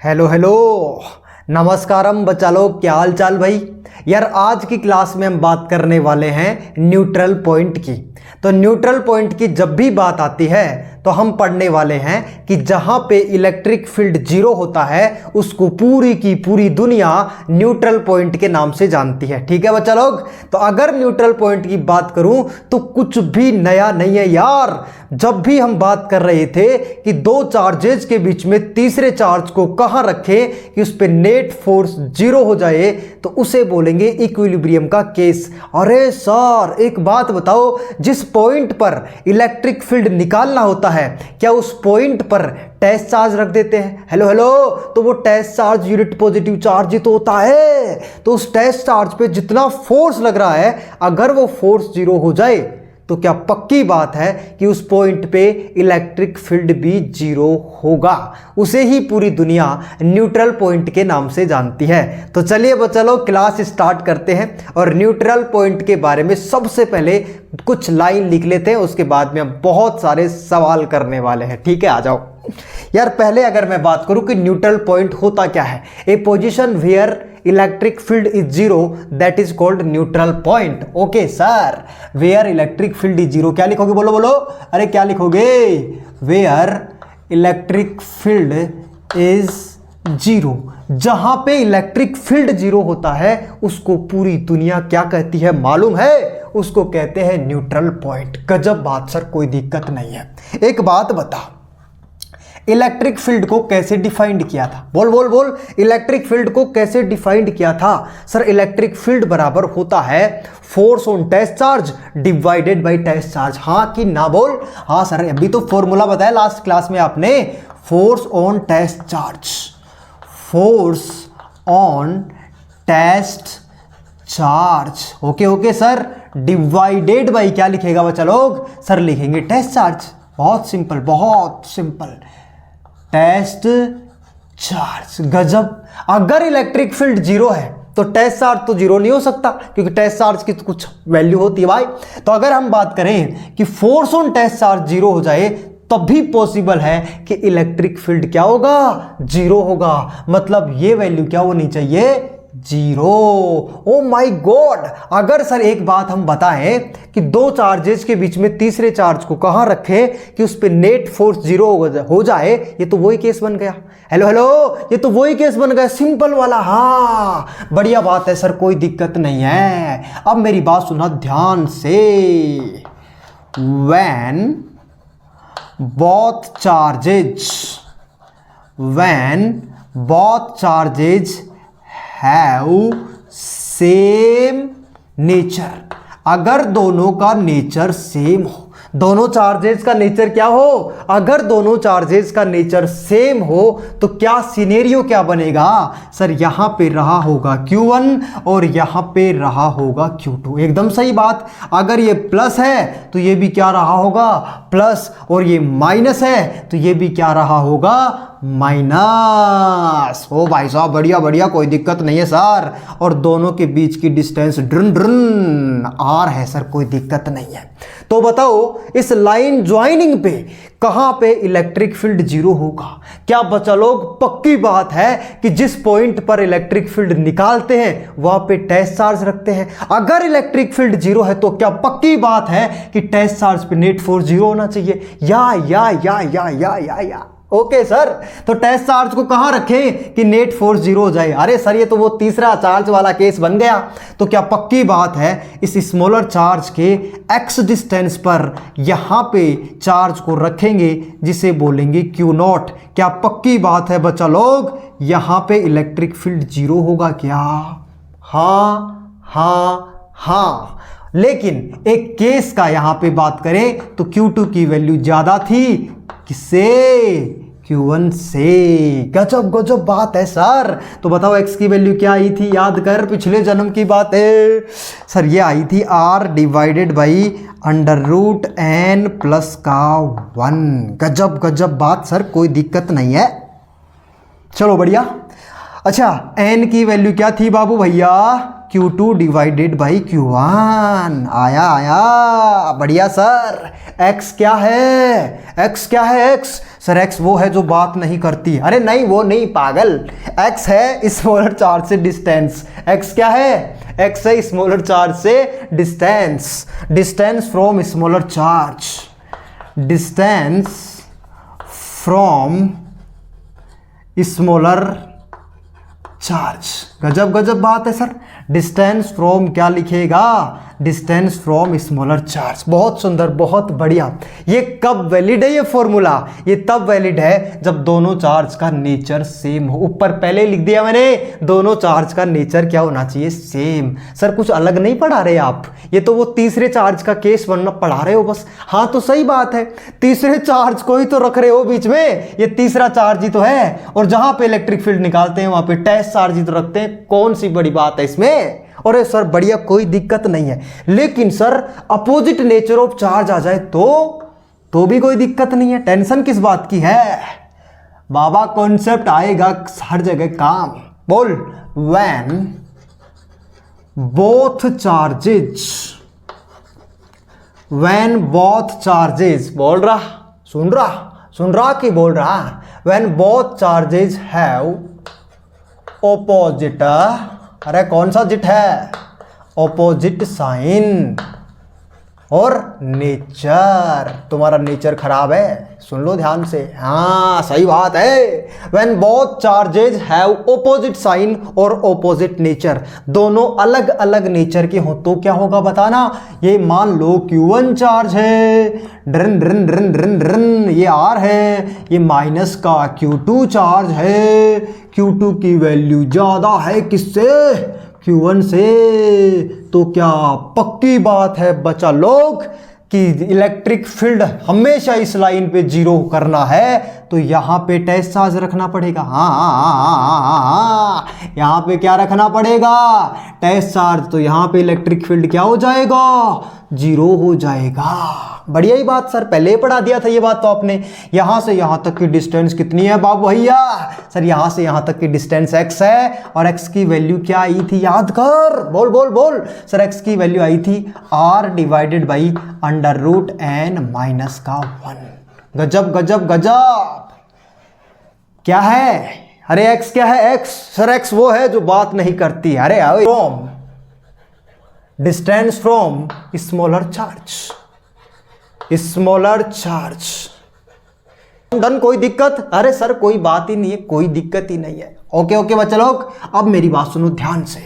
Hello hello, नमस्कारम बच्चा लोग, क्या हाल चाल भाई। यार आज की क्लास में हम बात करने वाले हैं न्यूट्रल पॉइंट की। तो न्यूट्रल पॉइंट की जब भी बात आती है तो हम पढ़ने वाले हैं कि जहां पे इलेक्ट्रिक फील्ड जीरो होता है उसको पूरी की पूरी दुनिया न्यूट्रल पॉइंट के नाम से जानती है। ठीक है बच्चा लोग, तो अगर न्यूट्रल पॉइंट की बात करूं तो कुछ भी नया नहीं है यार। जब भी हम बात कर रहे थे कि दो चार्जेस के बीच में तीसरे चार्ज को कहां रखें कि उस पे नेट फोर्स जीरो हो जाए तो उसे बोलेंगे इक्विलिब्रियम का केस। अरे सर एक बात बताओ, जिस पॉइंट पर इलेक्ट्रिक फील्ड निकालना होता है क्या उस पॉइंट पर टेस्ट चार्ज रख देते हैं? हेलो हेलो, तो वो test charge unit positive charge ही तो होता है। तो उस टेस्ट चार्ज पे जितना फोर्स लग रहा है अगर वो फोर्स जीरो हो जाए तो क्या पक्की बात है कि उस पॉइंट पे इलेक्ट्रिक फील्ड भी जीरो होगा। उसे ही पूरी दुनिया न्यूट्रल पॉइंट के नाम से जानती है। तो चलिए बच्चा लोग क्लास स्टार्ट करते हैं और न्यूट्रल पॉइंट के बारे में सबसे पहले कुछ लाइन लिख लेते हैं, उसके बाद में हम बहुत सारे सवाल करने वाले हैं। ठीक है, आ जाओ यार। पहले अगर मैं बात करूं कि न्यूट्रल पॉइंट होता क्या है, a position where electric field is zero that is called neutral point. Okay sir, where electric field is zero, क्या लिखोगे बोलो बोलो, अरे क्या लिखोगे? Where electric field is zero, जहां पे इलेक्ट्रिक फील्ड जीरो होता है उसको पूरी दुनिया क्या कहती है मालूम है? उसको कहते हैं न्यूट्रल पॉइंट। गजब बात सर, कोई दिक्कत नहीं है। एक बात बता, इलेक्ट्रिक फील्ड को कैसे डिफाइंड किया था? बोल बोल बोल, इलेक्ट्रिक फील्ड को कैसे डिफाइंड किया था? सर इलेक्ट्रिक फील्ड बराबर होता है force on test charge divided by test charge. हाँ कि ना बोल? हाँ सर, अभी तो फॉर्मूला बताया लास्ट क्लास में आपने, force on test charge, force on test charge. Okay okay sir, divided by क्या लिखेगा बच्चा लोग? सर लिखेंगे टेस्ट चार्ज। बहुत सिंपल, बहुत सिंपल, टेस्ट चार्ज। गजब, अगर इलेक्ट्रिक फील्ड जीरो है तो टेस्ट चार्ज तो जीरो नहीं हो सकता क्योंकि टेस्ट चार्ज की तो कुछ वैल्यू होती है भाई। तो अगर हम बात करें कि force on test charge zero हो जाए तब भी पॉसिबल है कि इलेक्ट्रिक फील्ड क्या होगा? जीरो होगा। मतलब ये वैल्यू क्या होनी चाहिए? जीरो। ओ माय गॉड, अगर सर एक बात हम बताएं कि दो चार्जेस के बीच में तीसरे चार्ज को कहां रखें कि उस पे नेट फोर्स जीरो हो जाए, ये तो वही केस बन गया। हेलो हेलो, ये तो वही केस बन गया, सिंपल वाला। हाँ बढ़िया बात है सर, कोई दिक्कत नहीं है। अब मेरी बात सुना ध्यान से। When both charges have same nature, अगर दोनों का नेचर सेम हो, दोनों चार्जेस का नेचर क्या हो? अगर दोनों चार्जेस का नेचर सेम हो तो क्या सिनेरियो क्या बनेगा? सर यहां पे रहा होगा Q1 और यहां पे रहा होगा Q2। एकदम सही बात। अगर ये प्लस है तो ये भी क्या रहा होगा? प्लस, और ये माइनस है तो ये भी क्या रहा होगा? माइनस। ओ भाई साहब बढ़िया बढ़िया, कोई दिक्कत नहीं है सर। और दोनों के बीच की डिस्टेंस ड्रन ड्रन आर है सर, कोई दिक्कत नहीं है। तो बताओ इस लाइन ज्वाइनिंग पे कहां पे इलेक्ट्रिक फील्ड जीरो होगा? क्या बच्चा लोग पक्की बात है कि जिस पॉइंट पर इलेक्ट्रिक फील्ड निकालते हैं वहां पे टेस्ट चार्ज रखते हैं? अगर इलेक्ट्रिक फील्ड जीरो है तो क्या पक्की बात है कि टेस्ट चार्ज पे नेट फोर्स जीरो होना चाहिए? या ओके सर, तो टेस्ट चार्ज को कहां रखें कि नेट फोर्स जीरो हो जाए? अरे सर ये तो वो तीसरा चार्ज वाला केस बन गया। तो क्या पक्की बात है इस स्मॉलर चार्ज के एक्स डिस्टेंस पर यहां पे चार्ज को रखेंगे जिसे बोलेंगे Q0? क्या पक्की बात है बच्चा लोग यहां पे इलेक्ट्रिक फील्ड जीरो होगा क्या? हाँ हाँ हाँ। लेकिन एक केस का यहां पे बात करें तो Q2 की वैल्यू ज्यादा थी, किससे? Q1 से। गजब गजब बात है सर। तो बताओ x की वैल्यू क्या आई थी? याद कर, पिछले जन्म की बात है सर। ये आई थी R divided by √n plus का 1। गजब गजब बात सर, कोई दिक्कत नहीं है। चलो बढ़िया। अच्छा n की वैल्यू क्या थी बाबू भैया? Q2 divided by Q1। आया आया, बढ़िया सर। x क्या है? x क्या है? x सर x वो है जो बात नहीं करती। अरे नहीं, वो नहीं पागल, x है स्मॉलर चार्ज से डिस्टेंस। x क्या है? x है स्मॉलर चार्ज से distance. Distance from smaller charge, distance from smaller charge. गजब गजब बात है सर। डिस्टेंस फ्रॉम क्या लिखेगा? Distance from smaller charge. बहुत सुंदर, बहुत बढ़िया। ये कब वैलिड है? ये फॉर्मूला ये तब वैलिड है जब दोनों चार्ज का नेचर सेम हो। ऊपर पहले लिख दिया मैंने, दोनों चार्ज का नेचर क्या होना चाहिए? सेम। सर कुछ अलग नहीं पढ़ा रहे आप, ये तो वो तीसरे चार्ज का केस बनना पढ़ा रहे हो बस। हाँ तो सही बात है, तीसरे चार्ज को ही तो रख रहे हो बीच में, ये तीसरा चार्ज ही तो है। और जहां पे इलेक्ट्रिक फील्ड निकालते हैं वहां पे टेस्ट चार्ज ही तो रखते हैं। कौन सी बड़ी बात है इसमें? अरे सर बढ़िया, कोई दिक्कत नहीं है। लेकिन sir opposite nature of charge आ जाए तो भी कोई दिक्कत नहीं है। टेंशन किस बात की है बाबा? कॉन्सेप्ट आएगा हर जगह काम। बोल, व्हेन बोथ चार्जेस, बोल रहा, सुन रहा कि बोल रहा? When both charges have opposite, अरे कौन सा जिट है? ऑपोजिट साइन और नेचर। तुम्हारा नेचर खराब है, सुन लो ध्यान से। हाँ सही बात है। When both charges have opposite sign और ऑपोजिट नेचर, दोनों अलग अलग नेचर के हो तो क्या होगा बताना? ये मान लो Q1 चार्ज है, drawn drawn drawn drawn drawn, ये R है, ये माइनस का Q2 चार्ज है। Q2 की वैल्यू ज्यादा है किससे? Q1 से। तो क्या पक्की बात है बच्चा लोग कि इलेक्ट्रिक फील्ड हमेशा इस लाइन पे जीरो करना है तो यहां पे टेस्ट चार्ज रखना पड़ेगा। हाँ, यहां पे क्या रखना पड़ेगा? Test charge. तो यहां पे इलेक्ट्रिक फील्ड क्या हो जाएगा? जीरो हो जाएगा। बढ़िया ही बात सर, पहले ही पढ़ा दिया था ये बात तो आपने। यहां से यहां तक की डिस्टेंस कितनी है बाबू भैया? सर यहां से यहां तक की डिस्टेंस x है और x की वैल्यू क्या आई थी? याद कर, बोल बोल बोल। सर x की वैल्यू आई थी r divided by under root n minus का 1। गजब गजब गजब। क्या है? अरे x क्या है? x सर x वो है जो बात नहीं करती। अरे from distance from smaller charge. Done, कोई दिक्कत? अरे सर कोई बात ही नहीं है, कोई दिक्कत ही नहीं है। ओके ओके बच्चा लोग, अब मेरी बात सुनो ध्यान से।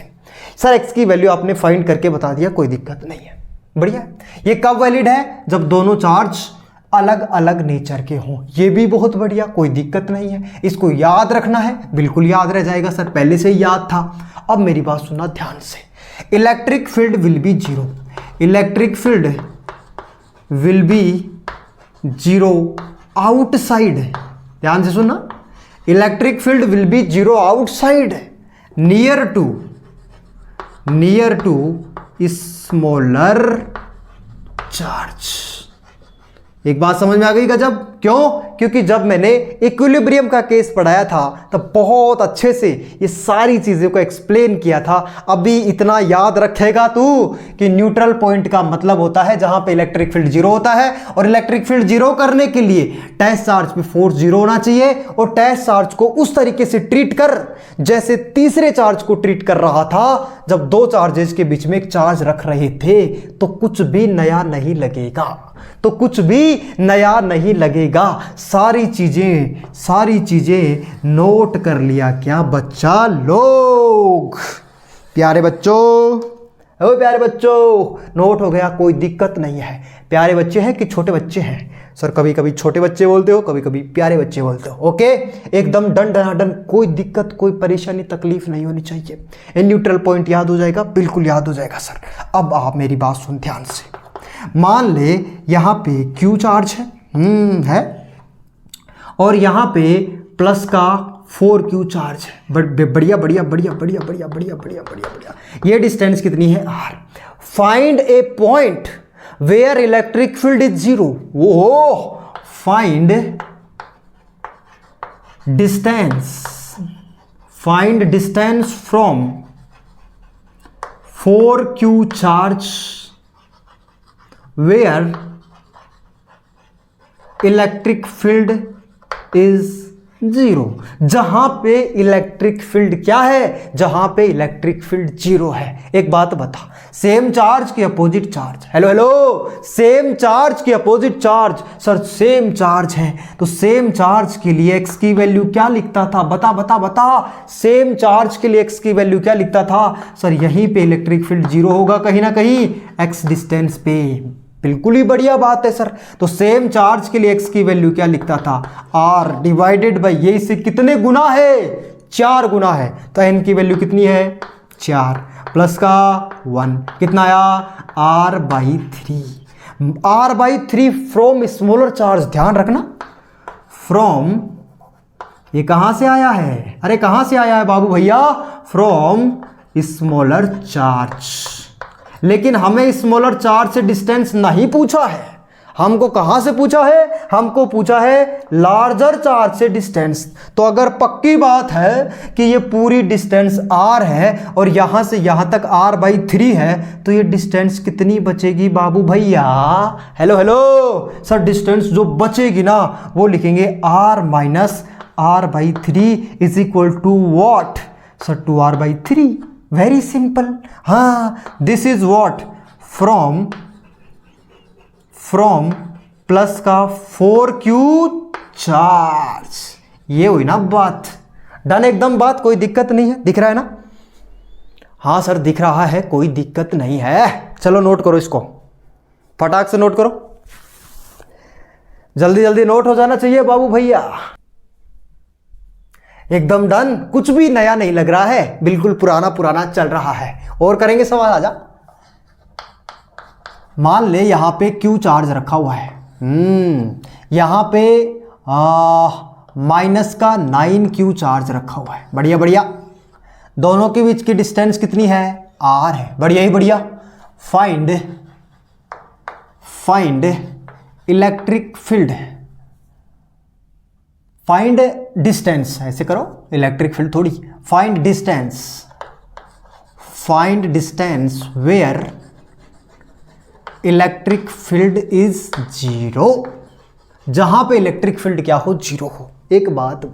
सर x की वैल्यू आपने फाइंड करके बता दिया, कोई दिक्कत नहीं है, बढ़िया। ये कब वैलिड है? जब दोनों चार्ज अलग अलग नेचर के हों। ये भी बहुत बढ़िया, कोई दिक्कत नहीं है। इसको याद रखना है, बिल्कुल याद रह जाएगा सर, पहले से ही याद था। अब मेरी बात सुनना ध्यान से। Electric field will be zero, electric field will be zero outside, ध्यान से सुनना। Electric field will be zero outside near to smaller charge. एक बात समझ में आ गई गजब? क्यों? क्योंकि जब मैंने इक्विलिब्रियम का केस पढ़ाया था तब बहुत अच्छे से ये सारी चीज़ों को एक्सप्लेन किया था। अभी इतना याद रखेगा तू कि न्यूट्रल पॉइंट का मतलब होता है जहां पे इलेक्ट्रिक फील्ड जीरो होता है, और इलेक्ट्रिक फील्ड जीरो करने के लिए टेस्ट चार्ज पे फोर्स जीरो होना चाहिए, और टेस्ट चार्ज को उस तरीके से ट्रीट कर जैसे तीसरे चार्ज को ट्रीट कर रहा था जब दो चार्जेस के बीच में एक चार्ज रख रहे थे। तो कुछ भी नया नहीं लगेगा, सारी चीजें नोट कर लिया क्या बच्चा लोग? प्यारे बच्चों, नोट हो गया, कोई दिक्कत नहीं है। प्यारे बच्चे हैं कि छोटे बच्चे हैं? सर कभी कभी छोटे बच्चे बोलते हो, कभी कभी प्यारे बच्चे बोलते हो। ओके, एकदम डन डनाडन, कोई दिक्कत, कोई परेशानी, तकलीफ नहीं होनी चाहिए। ये न्यूट्रल पॉइंट याद हो जाएगा, बिल्कुल याद हो जाएगा सर। अब आप मेरी बात सुन ध्यान से। मान ले यहां पे Q चार्ज है और यहां पे प्लस का 4Q चार्ज है। बढ़िया बढ़िया बढ़िया बढ़िया बढ़िया बढ़िया बढ़िया बढ़िया बढ़िया। ये डिस्टेंस कितनी है? R। Find a point where electric field is zero. वो find distance 4q charge where electric field is 0, जहां पे इलेक्ट्रिक फील्ड क्या है, जहां पे इलेक्ट्रिक फील्ड 0 है। एक बात बता, सेम चार्ज की opposite charge, hello hello, same charge की opposite charge, sir same charge है तो सेम चार्ज के लिए x की वैल्यू क्या लिखता था, बता बता बता, सेम चार्ज के लिए x की वैल्यू क्या लिखता था, सर यहीं पे इलेक्ट्रिक फील्ड 0 होगा कहीं ना कहीं x डिस्टेंस पे। बिल्कुल ही बढ़िया बात है सर। तो सेम चार्ज के लिए x की वैल्यू क्या लिखता था, r डिवाइडेड बाई, ये इससे कितने गुना है, 4 गुना है, तो n की वैल्यू कितनी है 4 प्लस का 1 कितना आया r by 3, r by 3 from smaller charge, ध्यान रखना फ्रॉम, ये कहां से आया है, अरे कहां से आया है बाबू भैया, फ्रॉम स्मॉलर चार्ज। लेकिन हमें स्मॉलर चार्ज से डिस्टेंस नहीं पूछा है, हमको कहां से पूछा है, हमको पूछा है लार्जर चार्ज से डिस्टेंस। तो अगर पक्की बात है कि ये पूरी डिस्टेंस r है और यहां से यहां तक r बाई 3 है, तो ये डिस्टेंस कितनी बचेगी बाबू भैया, हेलो हेलो सर, डिस्टेंस जो बचेगी ना वो लिखेंगे r minus r by 3 is equal to what, sir 2r by 3, very simple. हाँ, this is what, from plus का 4q चार्ज, ये हुई ना बात, डन एकदम बात, कोई दिक्कत नहीं है, दिख रहा है ना, हाँ सर दिख रहा है, कोई दिक्कत नहीं है। चलो नोट करो इसको, फटाक से नोट करो, जल्दी जल्दी नोट हो जाना चाहिए बाबू भैया। एकदम डन, कुछ भी नया नहीं लग रहा है, बिल्कुल पुराना पुराना चल रहा है। और करेंगे सवाल, आजा। मान ले यहां पे Q चार्ज रखा हुआ है, यहां पे माइनस का 9q चार्ज रखा हुआ है, बढ़िया बढ़िया। दोनों के बीच की डिस्टेंस कितनी है, r है, बढ़िया ही बढ़िया। Find electric field, find distance, ऐसे करो, इलेक्ट्रिक फील्ड थोड़ी, find distance where electric field is 0, जहां पे इलेक्ट्रिक फील्ड क्या हो, 0 हो। एक बात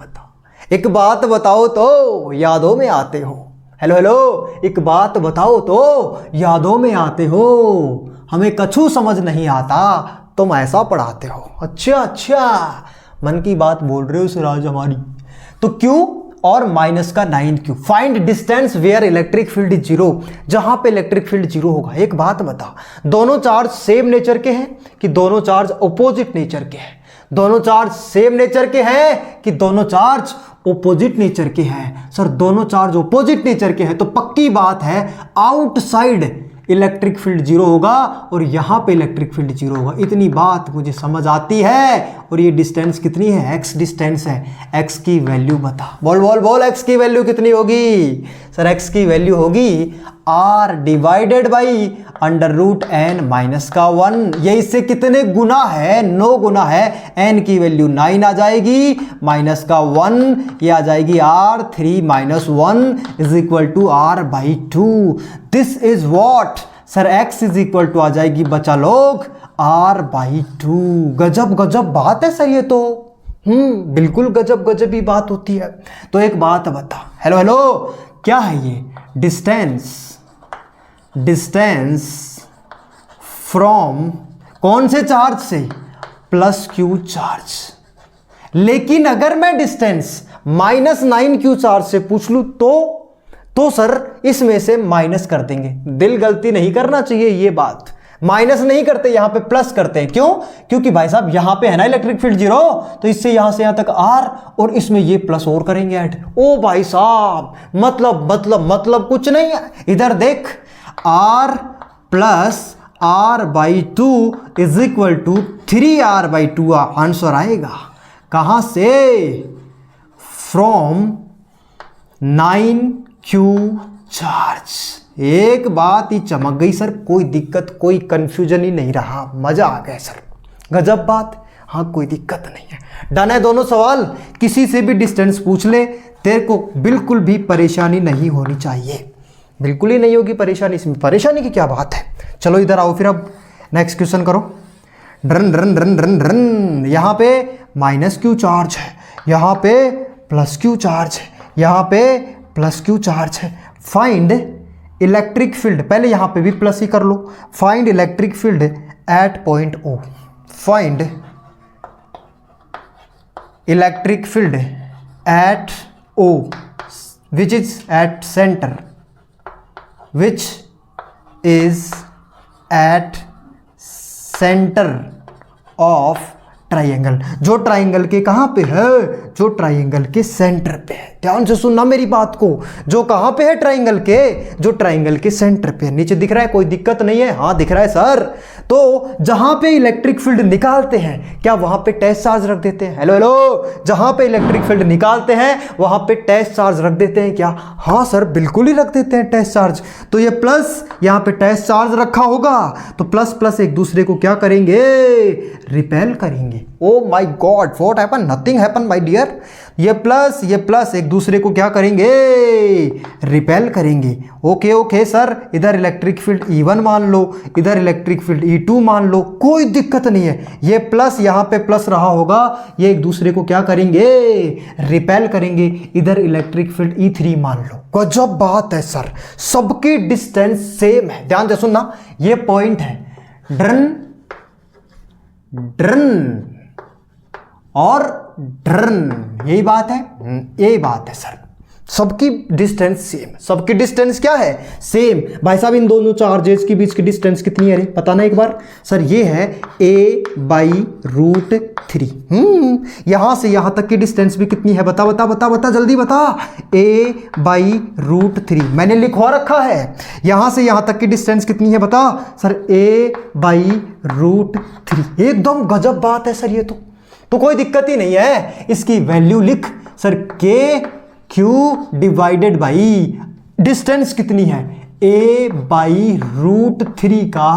बताओ तो यादों में आते हो, हेलो हेलो, एक बात बताओ तो यादों में आते हो, हमें कछु समझ नहीं आता तुम ऐसा पढ़ाते हो। अच्छा, मन की बात बोल रहे हो सर आज हमारी। तो Q और माइनस का 9q, find distance where electric field is 0, जहां पे इलेक्ट्रिक फील्ड 0 होगा। एक बात बता, दोनों चार्ज सेम नेचर के हैं कि दोनों चार्ज अपोजिट नेचर के हैं, दोनों चार्ज सेम नेचर के हैं कि दोनों चार्ज ओपोजिट नेचर के हैं। सर दोनों चार्ज ओपोजिट नेचर के हैं तो पक्की बात है आउटसाइड इलेक्ट्रिक फील्ड 0 होगा और यहां पे इलेक्ट्रिक फील्ड 0 होगा। इतनी बात मुझे समझ आती है। और ये डिस्टेंस कितनी है, x डिस्टेंस है। x की वैल्यू बता, बोल बोल बोल, x की वैल्यू कितनी होगी सर? x की वैल्यू होगी r divided by under root n minus का 1। ये इससे कितने गुना है, 9 गुना है। n की वैल्यू 9 आ जाएगी, माइनस का 1 ये आ जाएगी r, 3 minus 1 is equal to r by 2। This is what sir, x is equal to आ जाएगी बच्चा लोग r बाई 2। गजब गजब बात है सर ये तो, बिल्कुल गजब गजब ही बात होती है। तो एक बात बता, हेलो हेलो, क्या है ये डिस्टेंस फ्रॉम कौन से चार्ज से, प्लस q चार्ज। लेकिन अगर मैं डिस्टेंस माइनस 9q चार्ज से पूछ लूं तो सर इसमें से माइनस कर देंगे। दिल गलती नहीं करना चाहिए, ये बात माइनस नहीं करते, यहां पे प्लस करते हैं। क्यों? क्योंकि भाई साहब यहां पे है ना इलेक्ट्रिक फील्ड 0, तो इससे यहां से यहां तक r और इसमें ये प्लस और करेंगे ऐड। ओ भाई साहब, मतलब कुछ नहीं है। इधर देख, r plus r by 2 is equal to 3r by 2 answer आएगा। कहां से? From 9q charge. एक बात ही चमक गई सर, कोई दिक्कत कोई कंफ्यूजन ही नहीं रहा, मजा आ गया सर, गजब बात। हाँ कोई दिक्कत नहीं है, डन है दोनों सवाल। किसी से भी डिस्टेंस पूछ ले, तेरे को बिल्कुल भी परेशानी नहीं होनी चाहिए। बिल्कुल ही नहीं होगी परेशानी, इसमें परेशानी की क्या बात है। चलो इधर आओ फिर, अब नेक्स्ट क्वेश्चन करो। Drawn drawn drawn drawn drawn, यहाँ पे माइनस क्यू चार्ज है, यहाँ पे प्लस क्यू चार्ज है, यहाँ पे प्लस क्यू चार्ज है। फाइंड इलेक्ट्रिक फील्ड, पहले यहाँ पे भी प्लस ही कर लो। Find electric field at point O, find electric field at O which is at centre, which is at centre of triangle, जो ट्राइंगल के कहाँ पे है, जो ट्राइंगल के सेंटर पे है। ध्यान से सुनना मेरी बात को, जो कहाँ पे है ट्राइंगल के, जो ट्राइंगल के सेंटर पे है। नीचे दिख रहा है, कोई दिक्कत नहीं है? हाँ दिख रहा है सर। तो जहां पे इलेक्ट्रिक फील्ड निकालते हैं, क्या वहां पे टेस्ट चार्ज रख देते हैं? हेलो हेलो, जहां पे इलेक्ट्रिक फील्ड निकालते हैं वहां पे टेस्ट चार्ज रख देते हैं क्या? हाँ सर बिल्कुल ही रख देते हैं टेस्ट चार्ज। तो ये प्लस यहाँ पे टेस्ट चार्ज रखा होगा, तो प्लस प्लस एक दूसरे को क्या करेंगे? रिपेल करेंगे। Oh my God, what happen? Nothing happen my dear. ये प्लस एक दूसरे को क्या करेंगे? रिपेल करेंगे। ओके ओके सर, इधर इलेक्ट्रिक फील्ड E1 मान लो, इधर इलेक्ट्रिक फील्ड E2 मान लो, कोई दिक्कत नहीं है। ये प्लस यहाँ पे प्लस रहा होगा, ये एक दूसरे को क्या करेंगे? रिपेल करेंगे। इधर इलेक्ट्रिक फील्ड E3 मान लो। गजब बात है सर, सबकी डिस्टेंस सेम है। ध्यान से सुनना, ये पॉइंट है ड्रन ड्रन और ड्रन, यही बात है, यही बात है सर। सबकी डिस्टेंस सेम, सबकी डिस्टेंस क्या है? सेम। भाई साहब इन दोनों चार्जेस के बीच की डिस्टेंस कितनी है? पता ना एक बार सर। ये है a/√3। यहां से यहां तक की डिस्टेंस भी कितनी है? बता बता बता बता, जल्दी बता। a/√3 मैंने लिखवा रखा है। यहां से यहां तक की डिस्टेंस कितनी है? बता सर। a/√3। एकदम गजब बात है सर ये तो कोई दिक्कत ही नहीं है। इसकी वैल्यू लिख sir, KQ divided by distance कितनी है? a/√3 का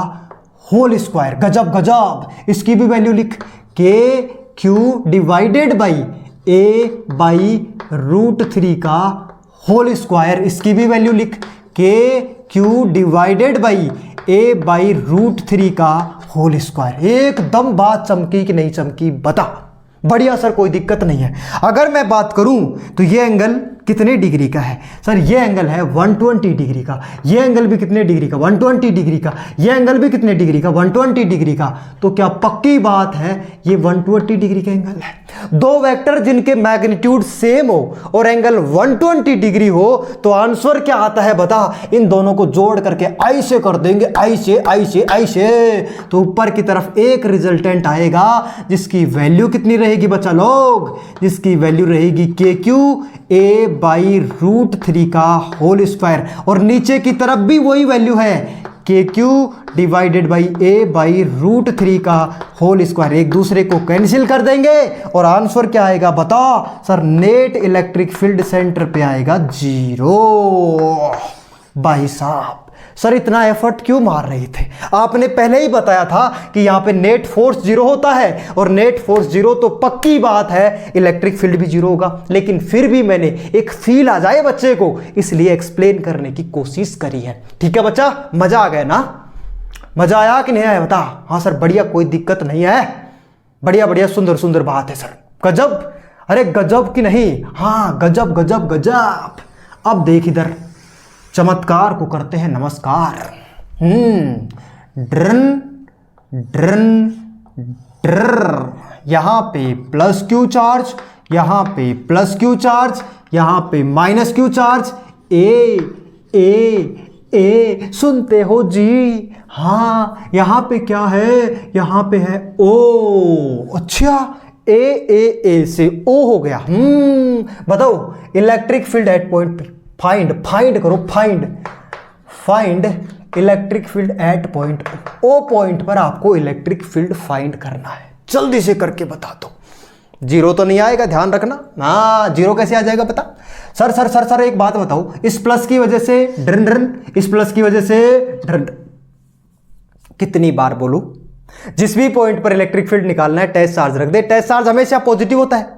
होल स्क्वायर। गजब गजब, इसकी भी वैल्यू लिख, KQ डिवाइडेड बाई a/√3 का होल स्क्वायर। इसकी भी वैल्यू लिख, KQ डिवाइडेड बाई a/√3 का होल स्क्वायर। एकदम बात चमकी कि नहीं चमकी? बता। बढ़िया सर, कोई दिक्कत नहीं है। अगर मैं बात करूं तो ये एंगल कितने डिग्री का है? सर ये एंगल है 120 डिग्री का। ये एंगल भी कितने डिग्री का? 120 डिग्री का। ये एंगल भी कितने डिग्री का? 120 डिग्री का। तो क्या पक्की बात है ये 120 डिग्री का एंगल है? दो वेक्टर जिनके मैग्नीट्यूड सेम हो और एंगल 120 डिग्री हो, तो आंसर क्या आता है बता? इन दोनों को जोड़ करके ऐसे कर देंगे, ऐसे ऐसे ऐसे, तो ऊपर की तरफ एक रिजल्टेंट आएगा जिसकी वैल्यू कितनी रहेगी बच्चा लोग? जिसकी वैल्यू रहेगी KQ a/√3 का होल स्क्वायर। और नीचे की तरफ भी वही वैल्यू है, KQ डिवाइडेड बाई a/√3 का होल स्क्वायर। एक दूसरे को कैंसिल कर देंगे और आंसर क्या आएगा बता sir? Net electric field centre पे आएगा 0। भाई साहब सर इतना एफर्ट क्यों मार रहे थे? आपने पहले ही बताया था कि यहाँ पे नेट फोर्स 0 होता है, और नेट फोर्स 0 तो पक्की बात है इलेक्ट्रिक फील्ड भी 0 होगा। लेकिन फिर भी मैंने एक फील आ जाए बच्चे को, इसलिए एक्सप्लेन करने की कोशिश करी है। ठीक है बच्चा, मजा आ गया ना? मजा आया कि नहीं आया बता? हाँ सर बढ़िया, कोई दिक्कत नहीं है। बढ़िया बढ़िया, सुंदर सुंदर बात है सर। गजब, अरे गजब की नहीं, हाँ गजब गजब गजब। अब देख इधर, चमत्कार को करते हैं नमस्कार। ड्रन ड्रन ड्र, यहां पे प्लस क्यू चार्ज, यहां पे प्लस क्यू चार्ज, यहां पे माइनस क्यू चार्ज। ए ए ए, सुनते हो जी? हाँ, यहां पे क्या है? यहां पे है ओ। अच्छा, ए से ओ हो गया। बताओ इलेक्ट्रिक फील्ड एट पॉइंट पे फाइंड करो, find electric field at point O. Point पर आपको इलेक्ट्रिक फील्ड फाइंड करना है, जल्दी से करके बता दो। 0 तो नहीं आएगा, ध्यान रखना। हाँ 0 कैसे आ जाएगा पता? सर सर सर सर एक बात बताओ, इस प्लस की वजह से ड्रन ड्रन, इस प्लस की वजह से ड्रन। कितनी बार बोलूं? जिस भी पॉइंट पर इलेक्ट्रिक फील्ड निकालना है टेस्ट चार्ज रख दे। टेस्ट चार्ज हमेशा पॉजिटिव होता है,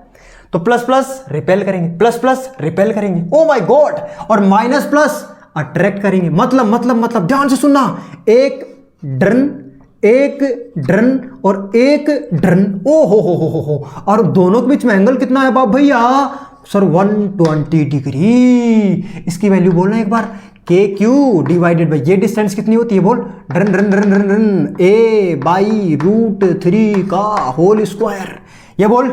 तो प्लस प्लस रिपेल करेंगे, प्लस प्लस रिपेल करेंगे। ओ माय गॉड, और माइनस प्लस अट्रैक्ट करेंगे। मतलब ध्यान से सुनना, एक ड्रन और एक ड्रन, ओ हो, और दोनों के बीच में एंगल कितना है बाप भैया सर 120 डिग्री। इसकी वैल्यू बोलना एक बार, के क्यू डिवाइडेड बाई ये डिस्टेंस कितनी होती है बोल, ड्रन ए बाई रूट 3 का होल स्क्वायर। ये बोल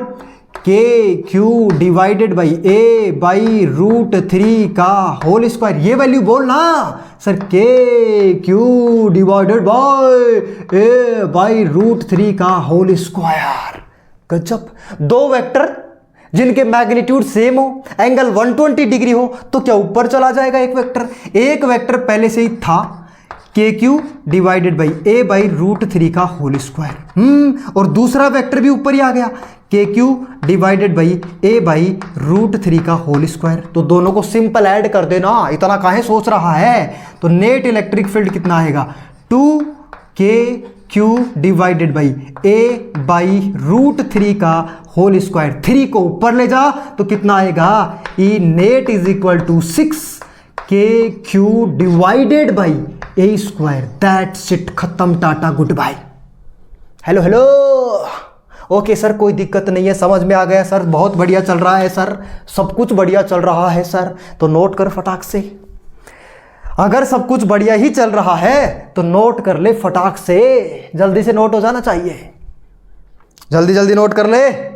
k Q divided by a by root 3 का होल स्क्वायर। ये वैल्यू बोलना sir, k Q divided by a by root 3 का होल स्क्वायर। गजब। दो वेक्टर जिनके मैग्नीट्यूड सेम हो, एंगल 120 डिग्री हो, तो क्या ऊपर चला जाएगा एक वेक्टर? एक वेक्टर पहले से ही था, k Q divided by a by root 3 का होल स्क्वायर। और दूसरा वेक्टर भी ऊपर ही आ गया, k Q divided by a by root 3 का होल स्क्वायर। तो दोनों को सिंपल ऐड कर देना, इतना काहे सोच रहा है। तो नेट इलेक्ट्रिक फील्ड कितना आएगा, 2 k Q divided by a by root 3 का होल स्क्वायर। 3 को ऊपर ले जा तो कितना आएगा, E net is equal to 6 K Q divided by A square. That's it, खत्म, टाटा good bye. Hello okay sir, कोई दिक्कत नहीं है, समझ में आ गया सर, बहुत बढ़िया चल रहा है सर, सब कुछ बढ़िया चल रहा है सर। तो नोट कर फटाक से, अगर सब कुछ बढ़िया ही चल रहा है तो नोट कर ले फटाक से, जल्दी से नोट हो जाना चाहिए, जल्दी नोट कर ले।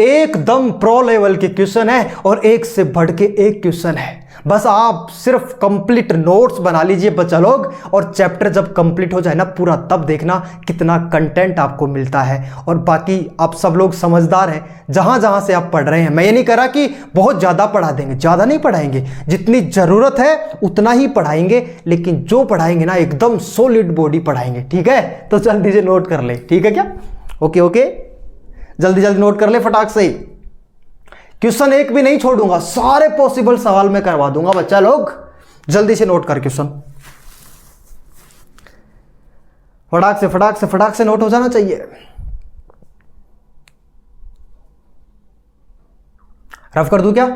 एकदम प्रो लेवल के क्वेश्चन है और एक से बढ़ के एक क्वेश्चन है। बस आप सिर्फ कंप्लीट नोट्स बना लीजिए बच्चा लोग, और चैप्टर जब कंप्लीट हो जाए ना पूरा, तब देखना कितना कंटेंट आपको मिलता है। और बाकी आप सब लोग समझदार हैं, जहां जहां से आप पढ़ रहे हैं। मैं ये नहीं कह रहा कि बहुत ज़्यादा पढ़ा देंगे, ज़्यादा नहीं पढ़ाएंगे, जितनी ज़रूरत है उतना ही पढ़ाएंगे, लेकिन जो पढ़ाएंगे ना एकदम सॉलिड बॉडी पढ़ाएंगे, ठीक है। तो जल्दी से नोट कर ले, ठीक है क्या? ओके, जल्दी नोट कर ले फटाक से। क्वेश्चन एक भी नहीं छोड़ूंगा, सारे पॉसिबल सवाल मैं करवा दूंगा बच्चा लोग। जल्दी से नोट कर क्वेश्चन, फटाक से नोट हो जाना चाहिए। रफ कर दूं क्या?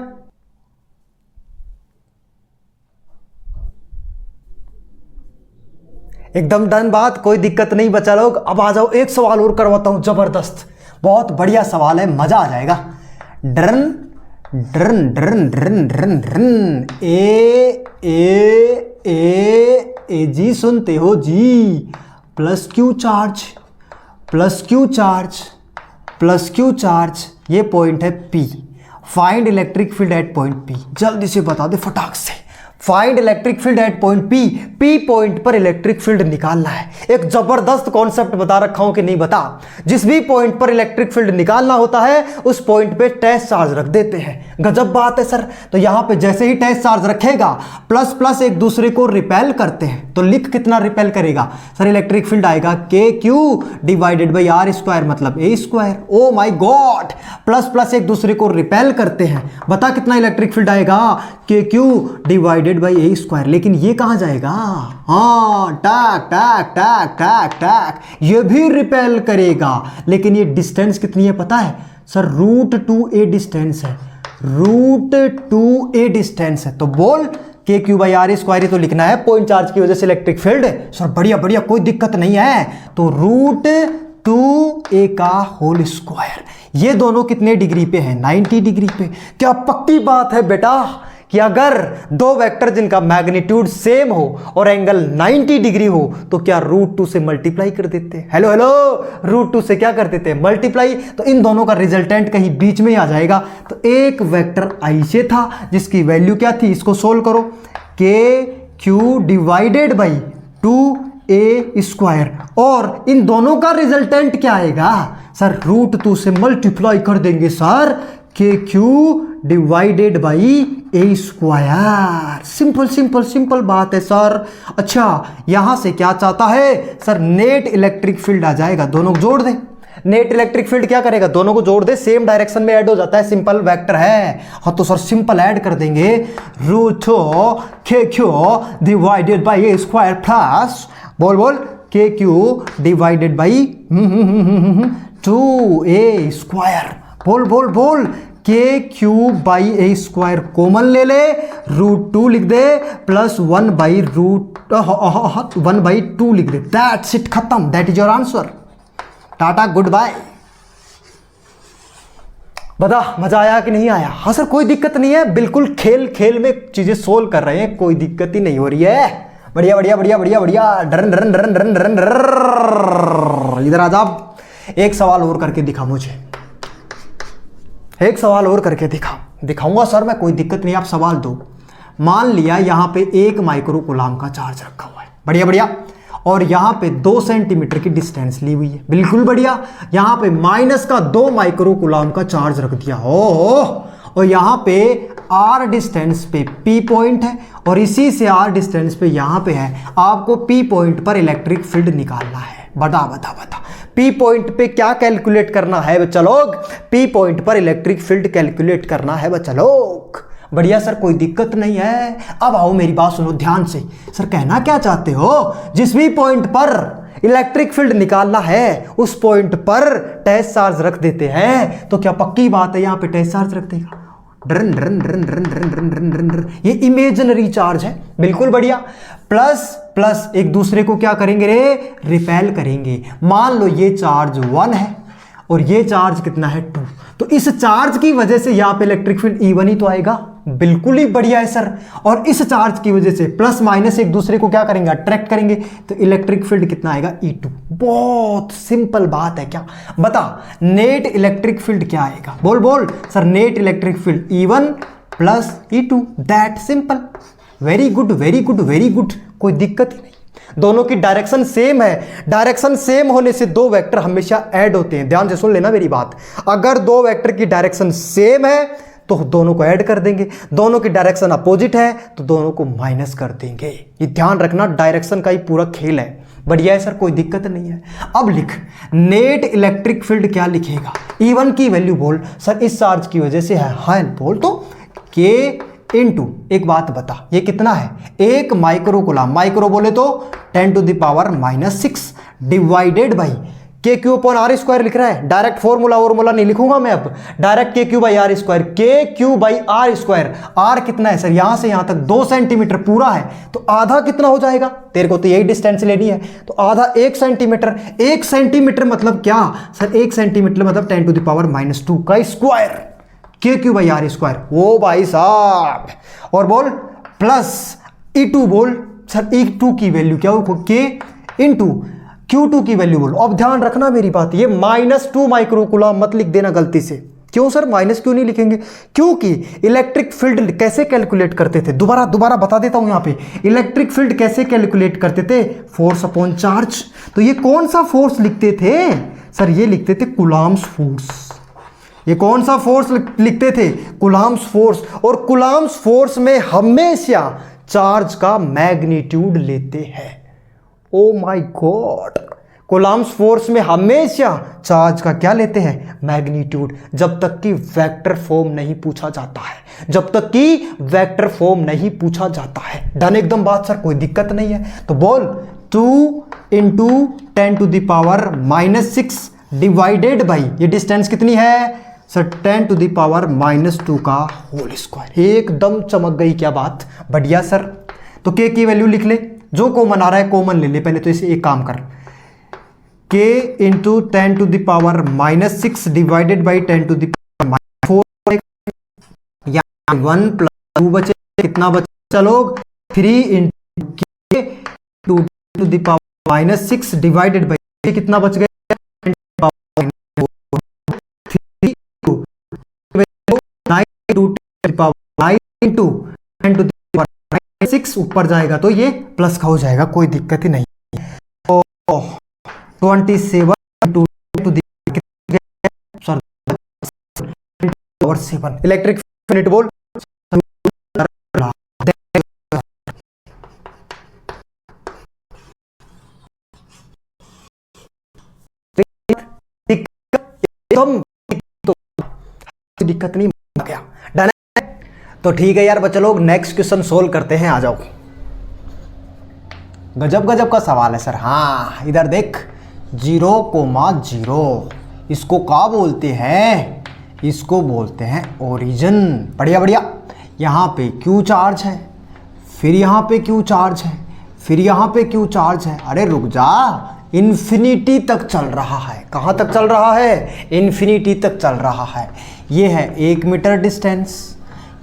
एकदम डन बात, कोई दिक्कत नहीं बच्चा लोग। अब आ जाओ, एक सवाल और करवाता हूं, जबरदस्त, बहुत बढ़िया सवाल है, मजा आ जाएगा। ड्रन ए जी, सुनते हो जी, प्लस क्यू चार्ज, ये पॉइंट है P। Find electric field at point P। जल्दी से बता दे फटाक से, find electric field at point P point पर इलेक्ट्रिक फील्ड निकालना है। एक जबरदस्त कॉन्सेप्ट बता रखा हूं कि नहीं बता, जिस भी पॉइंट पर इलेक्ट्रिक फील्ड निकालना होता है उस पॉइंट पे टेस्ट चार्ज रख देते हैं। गजब बात है सर। तो यहां पे जैसे ही टेस्ट चार्ज रखेगा, प्लस प्लस एक दूसरे को रिपेल करते हैं, तो लिख कितना रिपेल करेगा सर, इलेक्ट्रिक फील्ड आएगा k Q divided by r square, मतलब a square. Oh my god, plus plus एक दूसरे को रिपेल करते हैं, बता कितना इलेक्ट्रिक फील्ड आएगा, k Q divided by A square. लेकिन ये कहां जाएगा, हाँ टैक, ये भी रिपेल करेगा। लेकिन ये डिस्टेंस कितनी है पता है सर, √2a डिस्टेंस है, √2a डिस्टेंस है। तो बोल k Q by r square ही तो लिखना है, पॉइंट चार्ज की वजह से इलेक्ट्रिक फील्ड। सर बढ़िया, कोई दिक्कत नहीं है। तो √2a का होल स्क्वायर। ये दोनों कितने डिग्री पे हैं, 90 डिग्री पे। क्या पक्की बात है बेटा कि अगर दो वेक्टर जिनका मैग्नीट्यूड सेम हो और एंगल 90 डिग्री हो तो क्या √2 से मल्टीप्लाई कर देते हैं। हेलो √2 से क्या कर देते हैं, मल्टीप्लाई। तो इन दोनों का रिजल्टेंट कहीं बीच में ही आ जाएगा। तो एक वेक्टर ऐसे था जिसकी वैल्यू क्या थी, इसको सोल्व करो, के Q divided by 2a square, और इन दोनों का रिजल्टेंट क्या आएगा सर, √2 से मल्टीप्लाई कर देंगे sir, k Q divided by A square. Simple बात है सर। अच्छा, यहां से क्या चाहता है सर, नेट इलेक्ट्रिक फील्ड आ जाएगा, दोनों को जोड़ दे। नेट इलेक्ट्रिक फील्ड क्या करेगा, दोनों को जोड़ दे, सेम डायरेक्शन में ऐड हो जाता है, सिंपल वेक्टर है। हाँ तो सर सिंपल ऐड कर देंगे, √2 k Q divided by A square plus बोल k Q divided by 2a square. बोल k cube by A square common ले ले, √2 लिख दे, प्लस 1/2 लिख दे। दैट्स इट, खत्म। That is your answer. टाटा, गुड बाय। बता मजा आया कि नहीं आया? हाँ सर कोई दिक्कत नहीं है, बिल्कुल खेल खेल में चीजें सोल्व कर रहे हैं, कोई दिक्कत ही नहीं हो रही है। बढ़िया बढ़िया बढ़िया बढ़िया बढ़िया। डरन डरन डरन डरन डरन डरन। इधर आ जा, एक सवाल और करके दिखा मुझे, एक सवाल और करके दिखाऊंगा सर मैं, कोई दिक्कत नहीं, आप सवाल दो। मान लिया यहां पे 1 माइक्रो कूलाम का चार्ज रखा हुआ है, बढ़िया बढ़िया, और यहां पे 2 सेंटीमीटर की डिस्टेंस ली हुई है, बिल्कुल बढ़िया। यहां पे -2 माइक्रो कूलाम का चार्ज रख दिया हो, और यहां पे r डिस्टेंस पे p पॉइंट है, और इसी से r डिस्टेंस पे यहां पे है। आपको p पॉइंट पर इलेक्ट्रिक फील्ड निकालना है। बता बता बता, P पॉइंट पे क्या कैलकुलेट करना है बच्चा लोग? P पॉइंट पर इलेक्ट्रिक फील्ड कैलकुलेट करना है बच्चा लोग। बढ़िया सर कोई दिक्कत नहीं है। अब आओ मेरी बात सुनो ध्यान से। सर कहना क्या चाहते हो? जिस भी पॉइंट पर इलेक्ट्रिक फील्ड निकालना है उस पॉइंट पर टेस्ट चार्ज रख देते हैं, तो क्या पक्की बात है यहां पे टेस्ट चार्ज रख देगा? Drawn drawn drawn drawn drawn drawn drawn drawn drawn. ये इमेजिनरी चार्ज है, बिल्कुल बढ़िया। प्लस प्लस एक दूसरे को क्या करेंगे रे? रिपेल करेंगे। मान लो ये चार्ज 1 है और ये चार्ज कितना है 2, तो इस चार्ज की वजह से यहां पे इलेक्ट्रिक फील्ड E1 ही तो आएगा। बिल्कुल ही बढ़िया है सर। और इस चार्ज की वजह से प्लस माइनस एक दूसरे को क्या करेंगे? अट्रैक्ट करेंगे, तो इलेक्ट्रिक फील्ड कितना आएगा? E2। बहुत सिंपल बात है। क्या बता, नेट इलेक्ट्रिक फील्ड क्या आएगा? बोल बोल sir. Net electric field E1 plus E2, that simple. Very good very good very good, कोई दिक्कत ही नहीं। दोनों की डायरेक्शन सेम है। डायरेक्शन सेम होने से दो वेक्टर हमेशा ऐड होते हैं। ध्यान से सुन लेना मेरी बात। अगर दो वेक्टर की डायरेक्शन सेम है तो दोनों को ऐड कर देंगे, दोनों की डायरेक्शन अपोजिट है तो दोनों को माइनस कर देंगे। ये ध्यान रखना, डायरेक्शन का ही पूरा खेल है। बढ़िया है सर, कोई दिक्कत नहीं है। अब लिख, नेट इलेक्ट्रिक फील्ड क्या लिखेगा? E1 की वैल्यू बोल। सर इस चार्ज की वजह से है, हाँ बोल। तो K इंटू, एक बात बता, ये कितना है? 1 माइक्रो कूलाम। माइक्रो बोले तो 10⁻⁻6 डिवाइडेड बाई K⁴R² लिख रहा है। डायरेक्ट फॉर्मूला नहीं लिखूंगा मैं, अब डायरेक्ट KQ/R²। KQ/R²। R कितना है सर? यहां से यहां तक 2 सेंटीमीटर पूरा है, तो आधा कितना हो जाएगा? तेरे को तो यही डिस्टेंस लेनी है, तो आधा 1 सेंटीमीटर। 1 सेंटीमीटर मतलब क्या सर? 1 सेंटीमीटर मतलब 10⁻² का स्क्वायर। KQ/R²। वो भाई साहब। और बोल प्लस E2 बोल। सर E2 की वैल्यू क्या हो? K इंटू Q2 की वैल्यू बोलो। अब ध्यान रखना मेरी बात, ये -2 माइक्रो कूलाम मत लिख देना गलती से। क्यों सर माइनस क्यों नहीं लिखेंगे? क्योंकि इलेक्ट्रिक फील्ड कैसे कैलकुलेट करते थे? दोबारा बता देता हूं। यहां पे इलेक्ट्रिक फील्ड कैसे कैलकुलेट करते थे? Force upon charge. तो ये कौन सा फोर्स लिखते थे सर? ये लिखते थे कूलाम्स फोर्स। ये कौन सा फोर्स लिखते थे? Coulombs force. और कूलाम्स फोर्स में हमेशा चार्ज का मैग्नीट्यूड लेते हैं। Oh my God, coulombs force में हमेशा चार्ज का क्या लेते हैं? मैग्नीट्यूड। जब तक कि वेक्टर फॉर्म नहीं पूछा जाता है, जब तक कि वेक्टर फॉर्म नहीं पूछा जाता है। डन एकदम बात सर, कोई दिक्कत नहीं है। तो बोल 2 × 10⁻⁻6 डिवाइडेड बाई, ये डिस्टेंस कितनी है सर? 10⁻⁻2 का होल स्क्वायर। एकदम चमक गई क्या बात, बढ़िया सर। तो K की वैल्यू लिख ले, जो कॉमन आ रहा है कॉमन ले ले पहले। तो इसे एक काम कर, K × 10⁻⁻6 डिवाइडेड बाई 10⁻⁴, या 1 + 2 बचे, कितना बचा लोग? 3 × K × 10⁻⁻6 डिवाइडेड बाई, कितना बच गया? 10⁻⁹ ऊपर जाएगा तो ये प्लस का हो जाएगा, कोई दिक्कत ही नहीं। तो 27 और 7 इलेक्ट्रिक फील्ड बोल। दिक्कत नहीं गया। डन है? तो ठीक है यार बच्चे लोग, नेक्स्ट क्वेश्चन सोल्व करते हैं। आ जाओ। गजब गजब का सवाल है सर। हाँ इधर देख, 0,0 इसको क्या बोलते हैं? इसको बोलते हैं ओरिजिन। बढ़िया बढ़िया। यहाँ पे Q चार्ज है, फिर यहाँ पे Q चार्ज है, फिर यहाँ पे Q चार्ज है। अरे रुक जा, इन्फिनिटी तक चल रहा है। कहाँ तक चल रहा है? इन्फिनिटी तक चल रहा है। ये है 1 मीटर डिस्टेंस,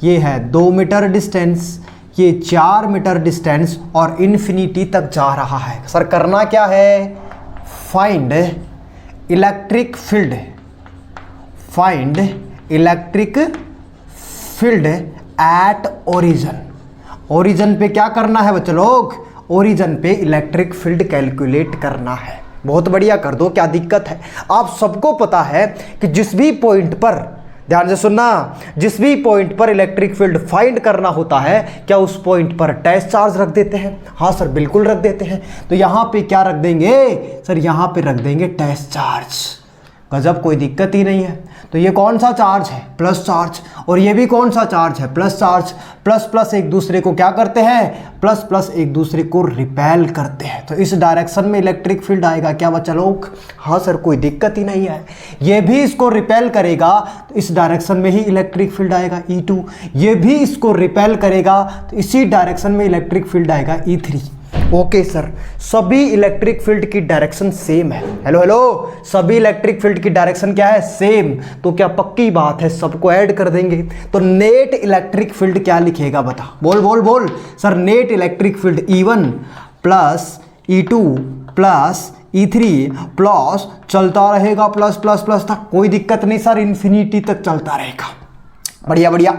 ये है 2 मीटर डिस्टेंस, ये 4 मीटर डिस्टेंस और इन्फिनिटी तक जा रहा है। सर करना क्या है? Find electric field, find electric field at origin. Origin पे क्या करना है बच्चे लोग? ओरिजिन पे इलेक्ट्रिक फील्ड कैलकुलेट करना है। बहुत बढ़िया, कर दो, क्या दिक्कत है। आप सबको पता है कि जिस भी पॉइंट पर, ध्यान से सुनना, जिस भी पॉइंट पर इलेक्ट्रिक फील्ड फाइंड करना होता है, क्या उस पॉइंट पर अटैच चार्ज रख देते हैं? हाँ सर बिल्कुल रख देते हैं। तो यहाँ पे क्या रख देंगे सर? यहाँ पे रख देंगे अटैच चार्ज। गजब, कोई दिक्कत ही नहीं है। तो ये कौन सा चार्ज है? Plus charge. और ये भी कौन सा चार्ज है? Plus charge. प्लस प्लस एक दूसरे को क्या करते हैं? प्लस प्लस एक दूसरे को रिपेल करते हैं। तो इस डायरेक्शन में इलेक्ट्रिक फील्ड आएगा क्या बच्चा लोग? हाँ सर कोई दिक्कत ही नहीं है। ये भी इसको रिपेल करेगा तो इस डायरेक्शन में ही इलेक्ट्रिक फील्ड आएगा E2। ये भी इसको रिपेल करेगा तो इसी डायरेक्शन में इलेक्ट्रिक फील्ड आएगा E3। ओके सर, सभी इलेक्ट्रिक फील्ड की डायरेक्शन सेम है। हेलो हेलो, सभी इलेक्ट्रिक फील्ड की डायरेक्शन क्या है? सेम। तो क्या पक्की बात है, सबको ऐड कर देंगे। तो नेट इलेक्ट्रिक फील्ड क्या लिखेगा बता? बोल बोल बोल। Sir net electric field E1 plus E2 plus E3 plus चलता रहेगा प्लस प्लस प्लस तक। कोई दिक्कत नहीं सर, इन्फिनिटी तक चलता रहेगा। बढ़िया बढ़िया,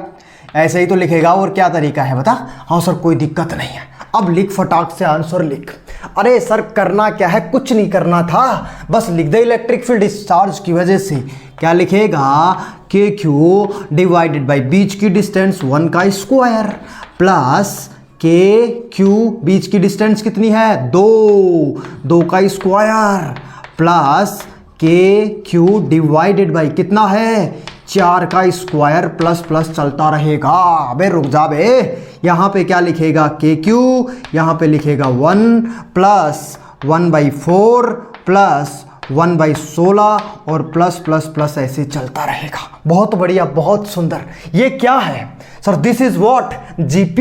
ऐसे ही तो लिखेगा। और क्या तरीका है बता? हाँ सर कोई दिक्कत नहीं है। अब लिख, फटाक से आंसर लिख। अरे सर करना क्या है? कुछ नहीं करना था, बस लिख दे इलेक्ट्रिक फील्ड इस चार्ज की वजह से। क्या लिखेगा? KQ डिवाइडेड बाई बीच की डिस्टेंस 1 का स्क्वायर प्लस KQ, बीच की डिस्टेंस कितनी है? 2 का square plus KQ divided by कितना है? 4 का स्क्वायर प्लस प्लस चलता रहेगा। अबे रुक जा बे, यहाँ पे क्या लिखेगा? KQ, यहाँ पे लिखेगा 1 प्लस 1/4 प्लस 1/16 और प्लस प्लस प्लस ऐसे चलता रहेगा। बहुत बढ़िया, बहुत सुंदर। ये क्या है sir? This is what? GP।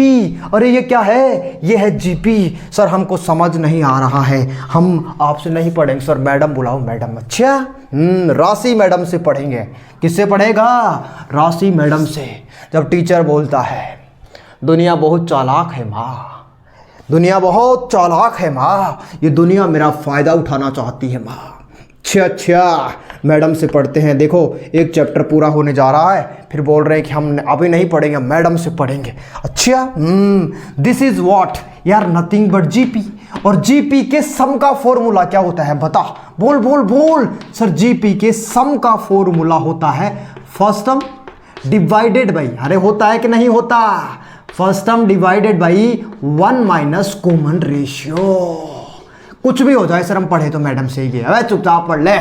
अरे ये क्या है? ये है GP। सर हमको समझ नहीं आ रहा है, हम आपसे नहीं पढ़ेंगे। सर मैडम बुलाओ, मैडम। अच्छा राशि मैडम से पढ़ेंगे। किससे पढ़ेगा? राशि मैडम से। जब टीचर बोलता है दुनिया बहुत चालाक है माँ, दुनिया बहुत चालाक है माँ, ये दुनिया मेरा फ़ायदा उठाना चाहती है माँ। अच्छा मैडम से पढ़ते हैं। देखो एक चैप्टर पूरा होने जा रहा है, फिर बोल रहे हैं कि हम अभी नहीं पढ़ेंगे, मैडम से पढ़ेंगे। अच्छा दिस इज व्हाट? यार नथिंग बट GP। और GP के सम का फॉर्मूला क्या होता है बता? बोल बोल बोल। सर GP के सम का फॉर्मूला होता है फर्स्ट टर्म डिवाइडेड बाई, अरे होता है कि नहीं होता? First term divided by 1 minus common ratio. कुछ भी हो जाए सर, हम पढ़े तो मैडम से ही। अरे चुपचाप पढ़ ले।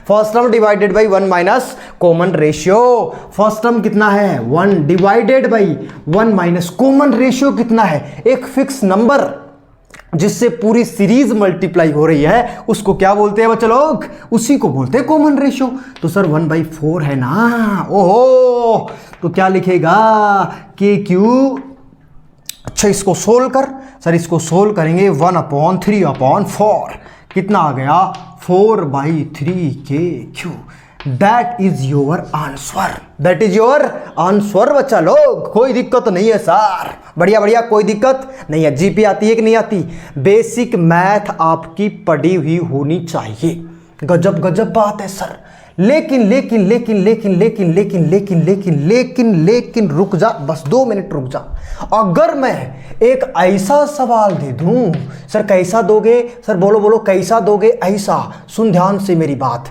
First term divided by 1 minus common ratio. First term कितना है? 1 divided by 1 minus common ratio कितना है? एक फिक्स नंबर जिससे पूरी सीरीज मल्टीप्लाई हो रही है, उसको क्या बोलते हैं बच्चे लोग? उसी को बोलते हैं कॉमन रेशियो। तो सर 1/4 है ना? ओहो, तो क्या लिखेगा? KQ। अच्छा इसको सोल्व कर। सर इसको सोल्व करेंगे 1/3/4 कितना आ गया? 4/3 KQ। That is your answer. That is your answer बच्चा लोग। कोई दिक्कत नहीं है सर। बढ़िया बढ़िया, कोई दिक्कत नहीं है। GP आती है कि नहीं आती? बेसिक मैथ आपकी पढ़ी हुई होनी चाहिए। गजब गजब बात है सर। लेकिन लेकिन लेकिन लेकिन लेकिन लेकिन लेकिन लेकिन लेकिन लेकिन रुक जा, बस 2 मिनट रुक जा। अगर मैं एक ऐसा सवाल दे दूं, सर कैसा दोगे? सर बोलो बोलो, कैसा दोगे? ऐसा। सुन ध्यान से मेरी बात,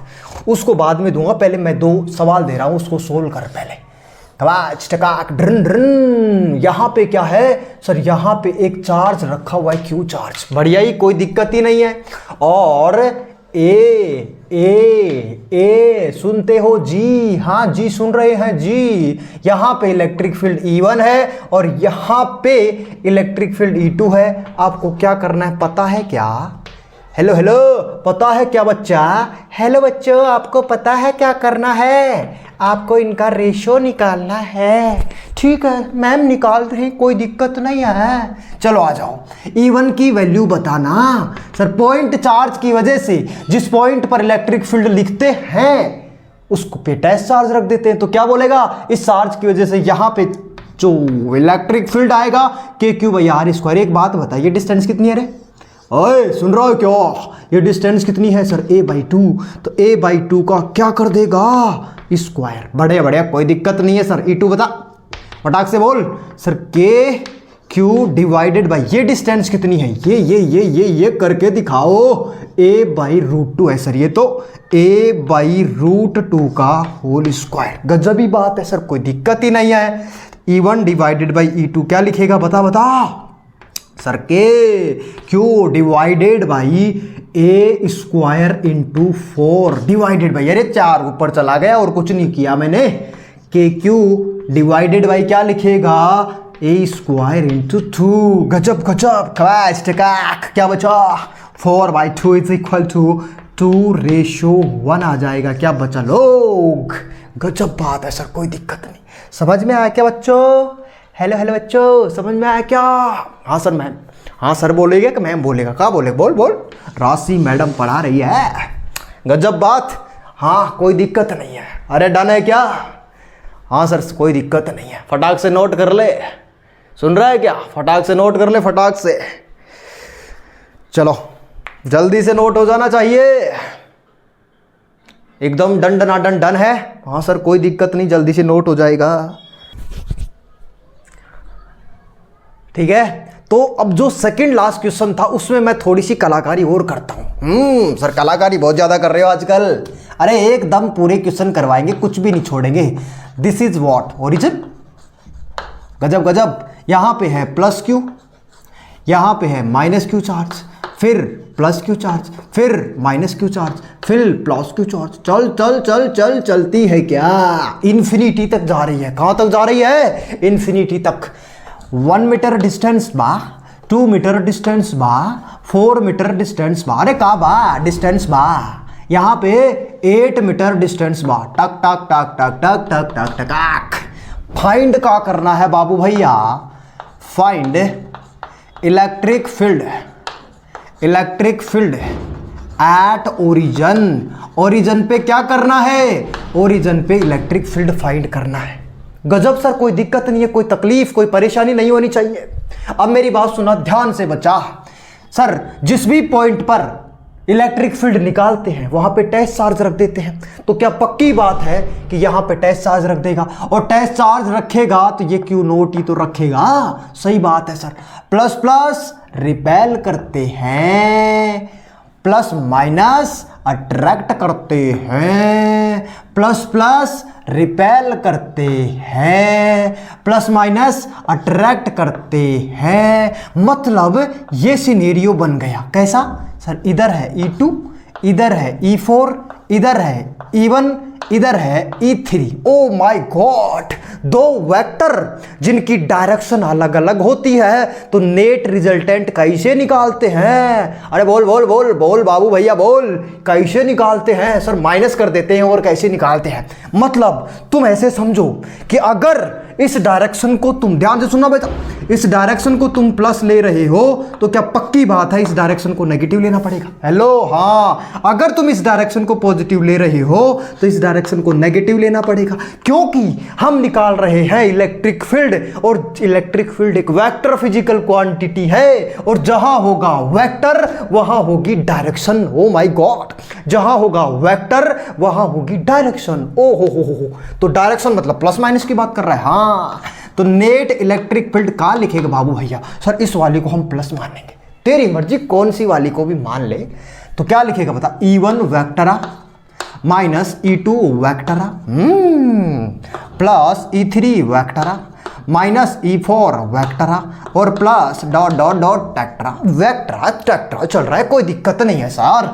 उसको बाद में दूंगा, पहले मैं 2 सवाल दे रहा हूं, उसको सोल्व कर पहले। टकाक टकाक ड्रन ड्रन। यहाँ पे क्या है सर? यहाँ पे एक चार्ज रखा हुआ है, Q चार्ज। बढ़िया ही, कोई दिक्कत ही नहीं है। और ए सुनते हो जी? हाँ जी सुन रहे हैं जी। यहाँ पे इलेक्ट्रिक फील्ड E1 है और यहाँ पे इलेक्ट्रिक फील्ड E2 है। आपको क्या करना है पता है क्या? हेलो हेलो, पता है क्या बच्चा? हेलो बच्चों, आपको पता है क्या करना है? आपको इनका रेशो निकालना है। ठीक है मैम, निकाल रहे हैं, कोई दिक्कत नहीं है। चलो आ जाओ। E1 की वैल्यू बताना। सर पॉइंट चार्ज की वजह से जिस पॉइंट पर इलेक्ट्रिक फील्ड लिखते हैं उसको पे टेस्ट चार्ज रख देते हैं, तो क्या बोलेगा? इस चार्ज की वजह से यहाँ पे जो इलेक्ट्रिक फील्ड आएगा k Q by r square. एक बात बताइए, डिस्टेंस कितनी है रे? ओए सुन रहा हो क्या? ये डिस्टेंस कितनी है सर? a/2। तो a/2 का क्या कर देगा? स्क्वायर। बढ़िया बढ़िया, कोई दिक्कत नहीं है सर। E2 बता, फटाक से बोल। Sir k Q divided by ये डिस्टेंस कितनी है? ये करके दिखाओ। a/√2 है सर, ये तो a/√2 का होल स्क्वायर। गजब ही बात है सर, कोई दिक्कत ही नहीं है। E1 डिवाइडेड बाई E2 क्या लिखेगा? बता बता sir. K Q divided by A square into 4 divided by, अरे 4 ऊपर चला गया और कुछ नहीं किया मैंने। के क्यू डिवाइडेड बाई क्या लिखेगा? ए स्क्वायर इंटू 2। गजब गजब, क्या बचा? 4/2 इज इक्वल टू 2:1 आ जाएगा। क्या बचा लोग? गजब बात है सर, कोई दिक्कत नहीं। समझ में आया क्या बच्चों? हेलो हेलो बच्चों, समझ में आया क्या? हाँ सर मैम। हाँ सर बोलेगा कि मैम बोलेगा? क्या बोले? बोल बोल। राशि मैडम पढ़ा रही है। गजब बात। हाँ कोई दिक्कत नहीं है। अरे डन है क्या? हाँ सर कोई दिक्कत नहीं है। फटाक से नोट कर ले। सुन रहा है क्या? फटाक से नोट कर ले, फटाक से। चलो जल्दी से नोट हो जाना चाहिए, एकदम डन डनाडन डन है। हाँ सर कोई दिक्कत नहीं, जल्दी से नोट हो जाएगा। ठीक है, तो अब जो सेकंड लास्ट क्वेश्चन था उसमें मैं थोड़ी सी कलाकारी और करता हूं। सर कलाकारी बहुत ज्यादा कर रहे हो आजकल। अरे एकदम पूरे क्वेश्चन करवाएंगे, कुछ भी नहीं छोड़ेंगे। This is what? ओरिजिन। गजब गजब। यहां पे है प्लस क्यू, यहां पे है माइनस क्यू चार्ज, फिर प्लस क्यू चार्ज, फिर माइनस क्यू चार्ज, फिर प्लस क्यू चार्ज। चल चल चल चल चलती है क्या? इन्फिनिटी तक जा रही है। कहां तक जा रही है? इन्फिनिटी तक। 1 मीटर डिस्टेंस बा, 2 मीटर डिस्टेंस बा, 4 मीटर डिस्टेंस बा। अरे का बा डिस्टेंस बा? यहाँ पे 8 मीटर डिस्टेंस बा। टक टक टक टक टक टक टक टक। फाइंड का करना है बाबू भैया? Find electric field, electric field at origin. Origin पे क्या करना है? ओरिजिन पे इलेक्ट्रिक फील्ड फाइंड करना है। गजब सर, कोई दिक्कत नहीं है, कोई तकलीफ कोई परेशानी नहीं होनी चाहिए। अब मेरी बात सुना ध्यान से बच्चा। सर जिस भी पॉइंट पर इलेक्ट्रिक फील्ड निकालते हैं वहां पे टेस्ट चार्ज रख देते हैं, तो क्या पक्की बात है कि यहां पे टेस्ट चार्ज रख देगा? और टेस्ट चार्ज रखेगा तो ये क्यू नोट ही तो रखेगा। सही बात है सर। प्लस प्लस रिपेल करते हैं, प्लस माइनस अट्रैक्ट करते हैं, प्लस प्लस रिपेल करते हैं, प्लस माइनस अट्रैक्ट करते हैं। मतलब ये सिनेरियो बन गया। कैसा सर? इधर है E2, इधर है E4, इधर है E1, इधर है E3। ओ माय गॉड, दो वेक्टर जिनकी डायरेक्शन अलग अलग होती है, तो नेट रिजल्टेंट कैसे निकालते हैं? अरे बोल बोल बोल बोल बाबू भैया बोल, कैसे निकालते हैं? सर माइनस कर देते हैं। और कैसे निकालते हैं? मतलब तुम ऐसे समझो कि अगर इस डायरेक्शन को तुम, ध्यान से सुनना बेटा, इस डायरेक्शन को तुम प्लस ले रहे हो तो क्या पक्की बात है इस डायरेक्शन को नेगेटिव लेना पड़ेगा? हेलो हाँ, अगर तुम इस डायरेक्शन को पॉजिटिव ले रहे हो तो इस डायरेक्शन को नेगेटिव लेना पड़ेगा, क्योंकि हम निकाल रहे हैं इलेक्ट्रिक फील्ड। और इलेक्ट्रिक फील्ड एक वेक्टर फिजिकल क्वांटिटी है, और जहां होगा वेक्टर वहां होगी डायरेक्शन। ओ माय गॉड, जहां होगा वेक्टर वहां होगी डायरेक्शन। ओ हो, तो डायरेक्शन मतलब प्लस माइनस की बात कर रहा है। हाँ, तो नेट इलेक्ट्रिक फील्ड का लिखेगा बाबू भैया? सर इस वाली को हम प्लस मानेंगे, तेरी मर्जी कौन सी वाली को भी मान ले। तो क्या लिखेगा बता? E1 vector minus E2 vector plus E3 vector minus E4 vector और प्लस डॉट डॉट डॉट टेक्टरा। वेक्टरा टेक्टरा चल रहा है, कोई दिक्कत नहीं है सर।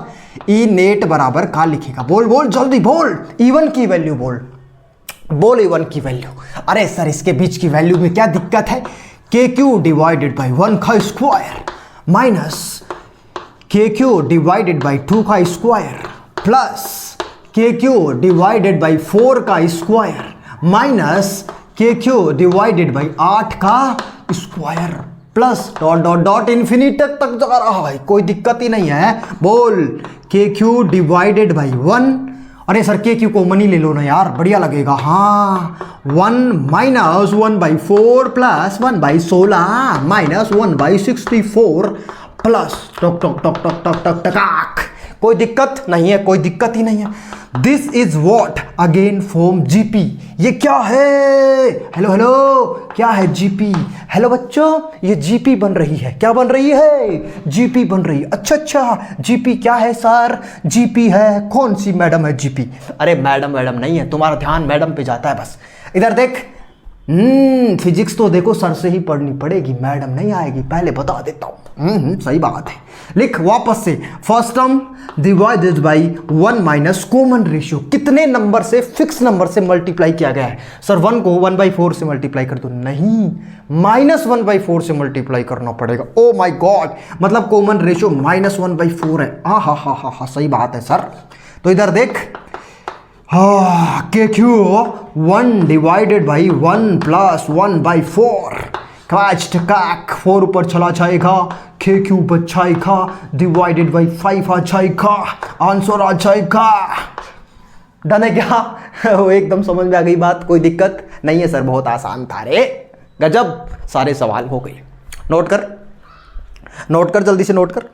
ई नेट बराबर का लिखेगा? बोल बोल जल्दी बोल। E1 की वैल्यू बोल, बोल E1 की वैल्यू। अरे सर इसके बीच की वैल्यू में क्या दिक्कत है? KQ डिवाइडेड बाई 1 का स्क्वायर माइनस के क्यू डिवाइडेड बाई 2 का स्क्वायर प्लस के क्यू डिवाइडेड बाई 4 का स्क्वायर माइनस के क्यू डिवाइडेड बाई 8 का square plus dot dot dot infinity तक जा रहा है, कोई दिक्कत ही नहीं है। बोल के क्यू डिवाइडेड बाई 1, अरे सर के क्यू कॉमन ही ले लो ना यार, बढ़िया लगेगा। हाँ 1 माइनस 1/4 प्लस 1/16 माइनस 1/64 प्लस टक टक टक टक टक टक टक, कोई दिक्कत नहीं है, कोई दिक्कत ही नहीं है। This is what again form GP, ये क्या है? हेलो हेलो, क्या है जीपी? हेलो बच्चों, ये जीपी बन रही है। क्या बन रही है? जीपी बन रही है। अच्छा अच्छा, जीपी क्या है सर? जीपी है, कौन सी मैडम है जीपी? अरे मैडम नहीं है, तुम्हारा ध्यान मैडम पे जाता है बस। इधर देख, फिजिक्स तो देखो सर से ही पढ़नी पड़ेगी, मैडम नहीं आएगी, पहले बता देता हूँ। सही बात है, लिख वापस से। First term divided by 1 minus common ratio, कितने नंबर से, फिक्स नंबर से मल्टीप्लाई किया गया है? सर 1 को 1/4 से मल्टीप्लाई कर दो, नहीं -1/4 से मल्टीप्लाई करना पड़ेगा। ओ माई गॉड, मतलब कॉमन रेशियो -1/4 है। हा, सही बात है सर। तो इधर देख, के क्यू 1 डिवाइडेड बाई 1 प्लस 1/4 काक 4 ऊपर चला जाएगा, के क्यू बचाएगा, डिवाइडेड बाई 5 आ जाएगा, आंसर आ जाएगा। डन है क्या? वो एकदम समझ में आ गई बात, कोई दिक्कत नहीं है सर, बहुत आसान था रे, गजब सारे सवाल हो गए। नोट कर जल्दी से, नोट कर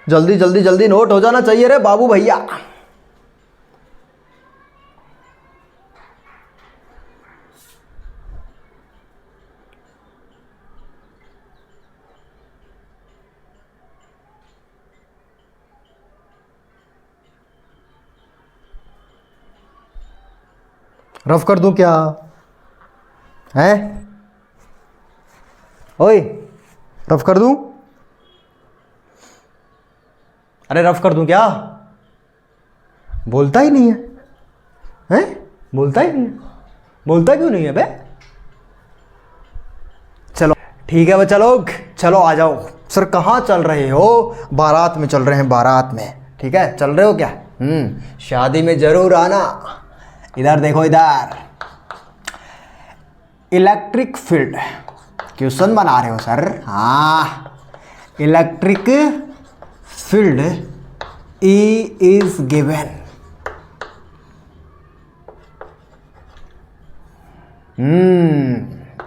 जल्दी नोट हो जाना चाहिए रे बाबू भैया। रफ कर दूं क्या? है ओए, रफ कर दूं? अरे रफ कर दूं क्या? बोलता ही नहीं है, हैं? बोलता ही नहीं है, बोलता क्यों नहीं है बे? चलो ठीक है बच्चा लोग, चलो आ जाओ। सर कहाँ चल रहे हो? बारात में चल रहे हैं, बारात में। ठीक है, चल रहे हो क्या? शादी में जरूर आना। इधर देखो, इधर इलेक्ट्रिक फील्ड क्वेश्चन बना रहे हो सर? हाँ, electric field E is given,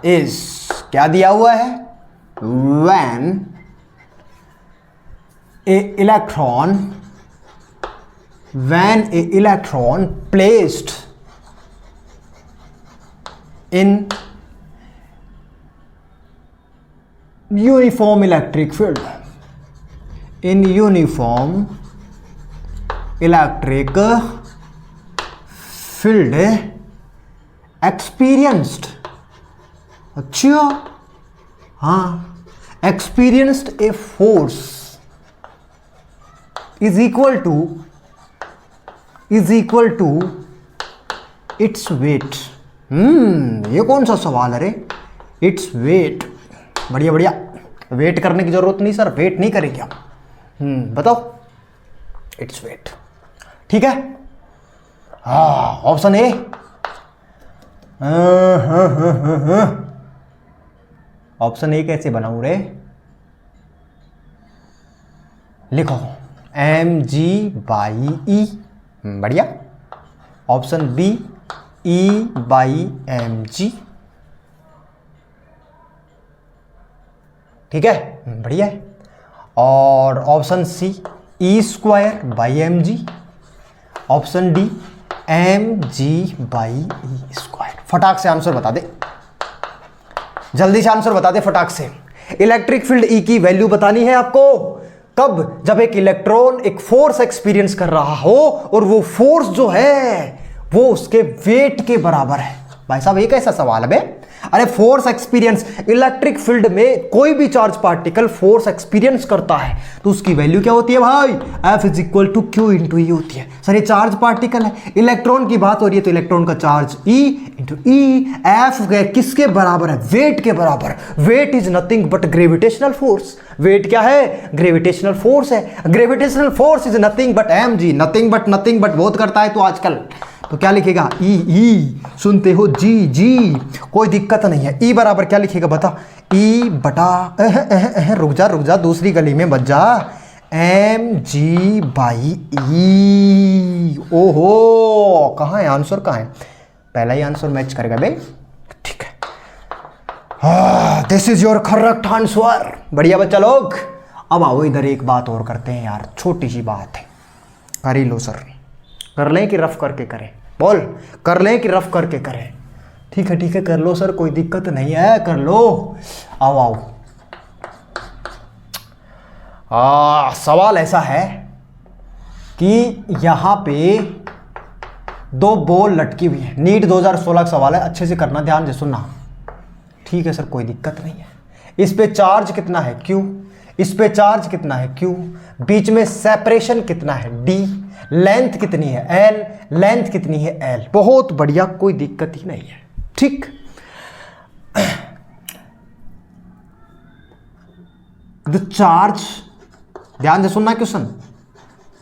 is क्या दिया हुआ है? when a electron placed in uniform electric field, in uniform electric field experienced, अच्छा हाँ, experienced a force is equal to its weight। ये कौन सा सवाल है रे? its weight, बढ़िया बढ़िया। वेट करने की जरूरत नहीं सर, वेट नहीं करेंगे हम। बताओ, इट्स वेट। ठीक है, हाँ, ऑप्शन ए। ऑप्शन ए कैसे बनाऊं रे? लिखो mg/e, बढ़िया। ऑप्शन बी E/mg, ठीक है, बढ़िया है। और option C E²/mg, option D mg/e²। फटाक से आंसर बता दे, जल्दी से आंसर बता दे फटाक से। इलेक्ट्रिक फील्ड E की वैल्यू बतानी है आपको। कब? जब एक इलेक्ट्रॉन एक फोर्स एक्सपीरियंस कर रहा हो और वो फोर्स जो है वो उसके वेट के बराबर है। भाई साहब ये कैसा सवाल है बे? अरे फोर्स एक्सपीरियंस, इलेक्ट्रिक फील्ड में कोई भी चार्ज पार्टिकल फोर्स एक्सपीरियंस करता है तो उसकी वैल्यू क्या होती है भाई, F is equal to Q into E होती है। सर ये चार्ज पार्टिकल है, इलेक्ट्रॉन की बात हो रही है तो इलेक्ट्रॉन का charge E into e. F किसके बराबर है, वेट के बराबर। Weight is nothing but gravitational force. Weight क्या है, ग्रेविटेशनल फोर्स है। Gravitational force is nothing but mg। Nothing but बहुत करता है तो आजकल, तो क्या लिखेगा, ई सुनते हो जी, कोई दिक्कत नहीं है। ई बराबर क्या लिखेगा बता, ई बटा रुक जा दूसरी गली में बच जा, mg बाई ई। ओहो कहाँ है आंसर, कहाँ है, पहला ही आंसर मैच करेगा बे, ठीक है। This is your correct answer. बढ़िया बच्चा लोग। अब आओ इधर एक बात और करते हैं यार, छोटी सी बात है, कर ही लो सर। कर लें कि रफ करके करें, बोल, कर लें कि रफ करके करें। ठीक है कर लो सर, कोई दिक्कत नहीं है, कर लो। आओ सवाल ऐसा है कि यहां पे दो बॉल लटकी हुई है। नीट 2016 का सवाल है, अच्छे से करना, ध्यान से सुनना। ठीक है सर, कोई दिक्कत नहीं है। इस पे चार्ज कितना है Q, इस पे चार्ज कितना है Q, बीच में सेपरेशन कितना है D, लेंथ कितनी है L, लेंथ कितनी है L। बहुत बढ़िया, कोई दिक्कत ही नहीं है। ठीक, द चार्ज, ध्यान से सुनना question,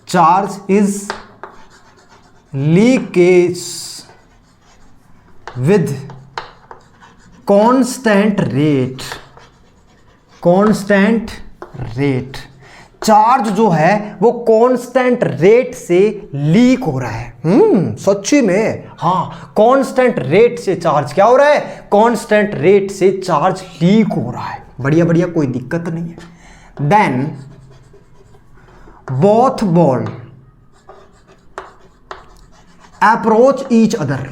charge is leakage with constant rate. Charge जो है वो कांस्टेंट रेट से लीक हो रहा है। सच्ची में, हाँ, कांस्टेंट रेट से चार्ज क्या हो रहा है, कांस्टेंट रेट से चार्ज लीक हो रहा है। बढ़िया, कोई दिक्कत नहीं है। Then both ball approach each other,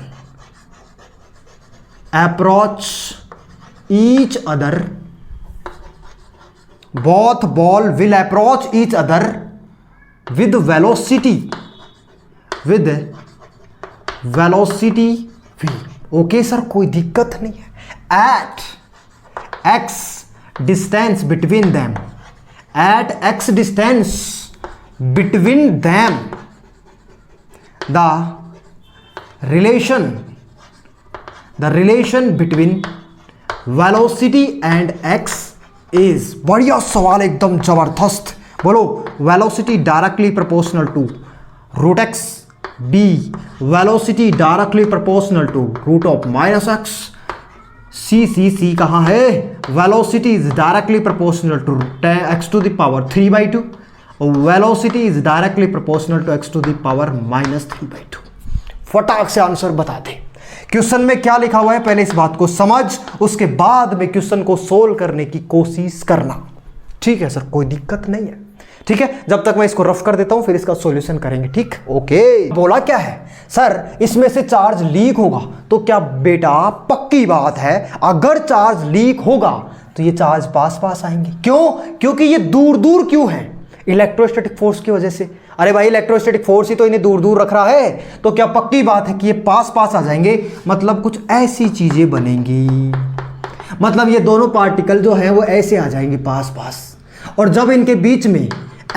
both ball will approach each other with velocity v। Okay sir, कोई दिक्कत नहीं है। at x distance between them, the relation between velocity and x is, बढ़िया सवाल, एकदम जबरदस्त। बोलो, velocity directly proportional to root X, B velocity directly proportional to root of minus X, C कहाँ है, velocity is directly proportional to X to the power 3/2, velocity is directly proportional to X to the power -3/2। फटाक से answer बता दे। Question में क्या लिखा हुआ है पहले इस बात को समझ, उसके बाद में क्वेश्चन को सोल्व करने की कोशिश करना। ठीक है सर, कोई दिक्कत नहीं है। ठीक है, जब तक मैं इसको रफ कर देता हूं फिर इसका सॉल्यूशन करेंगे। ठीक, ओके। बोला क्या है सर, इसमें से चार्ज लीक होगा, तो क्या बेटा पक्की बात है, अगर चार्ज लीक होगा तो ये चार्ज पास आएंगे। क्यों, क्योंकि ये दूर क्यों है, इलेक्ट्रोस्टैटिक फोर्स की वजह से। अरे भाई, इलेक्ट्रोस्टैटिक फोर्स ही तो इन्हें दूर रख रहा है, तो क्या पक्की बात है कि ये पास आ जाएंगे। मतलब कुछ ऐसी चीजें बनेंगी, मतलब ये दोनों पार्टिकल जो है वो ऐसे आ जाएंगे पास, और जब इनके बीच में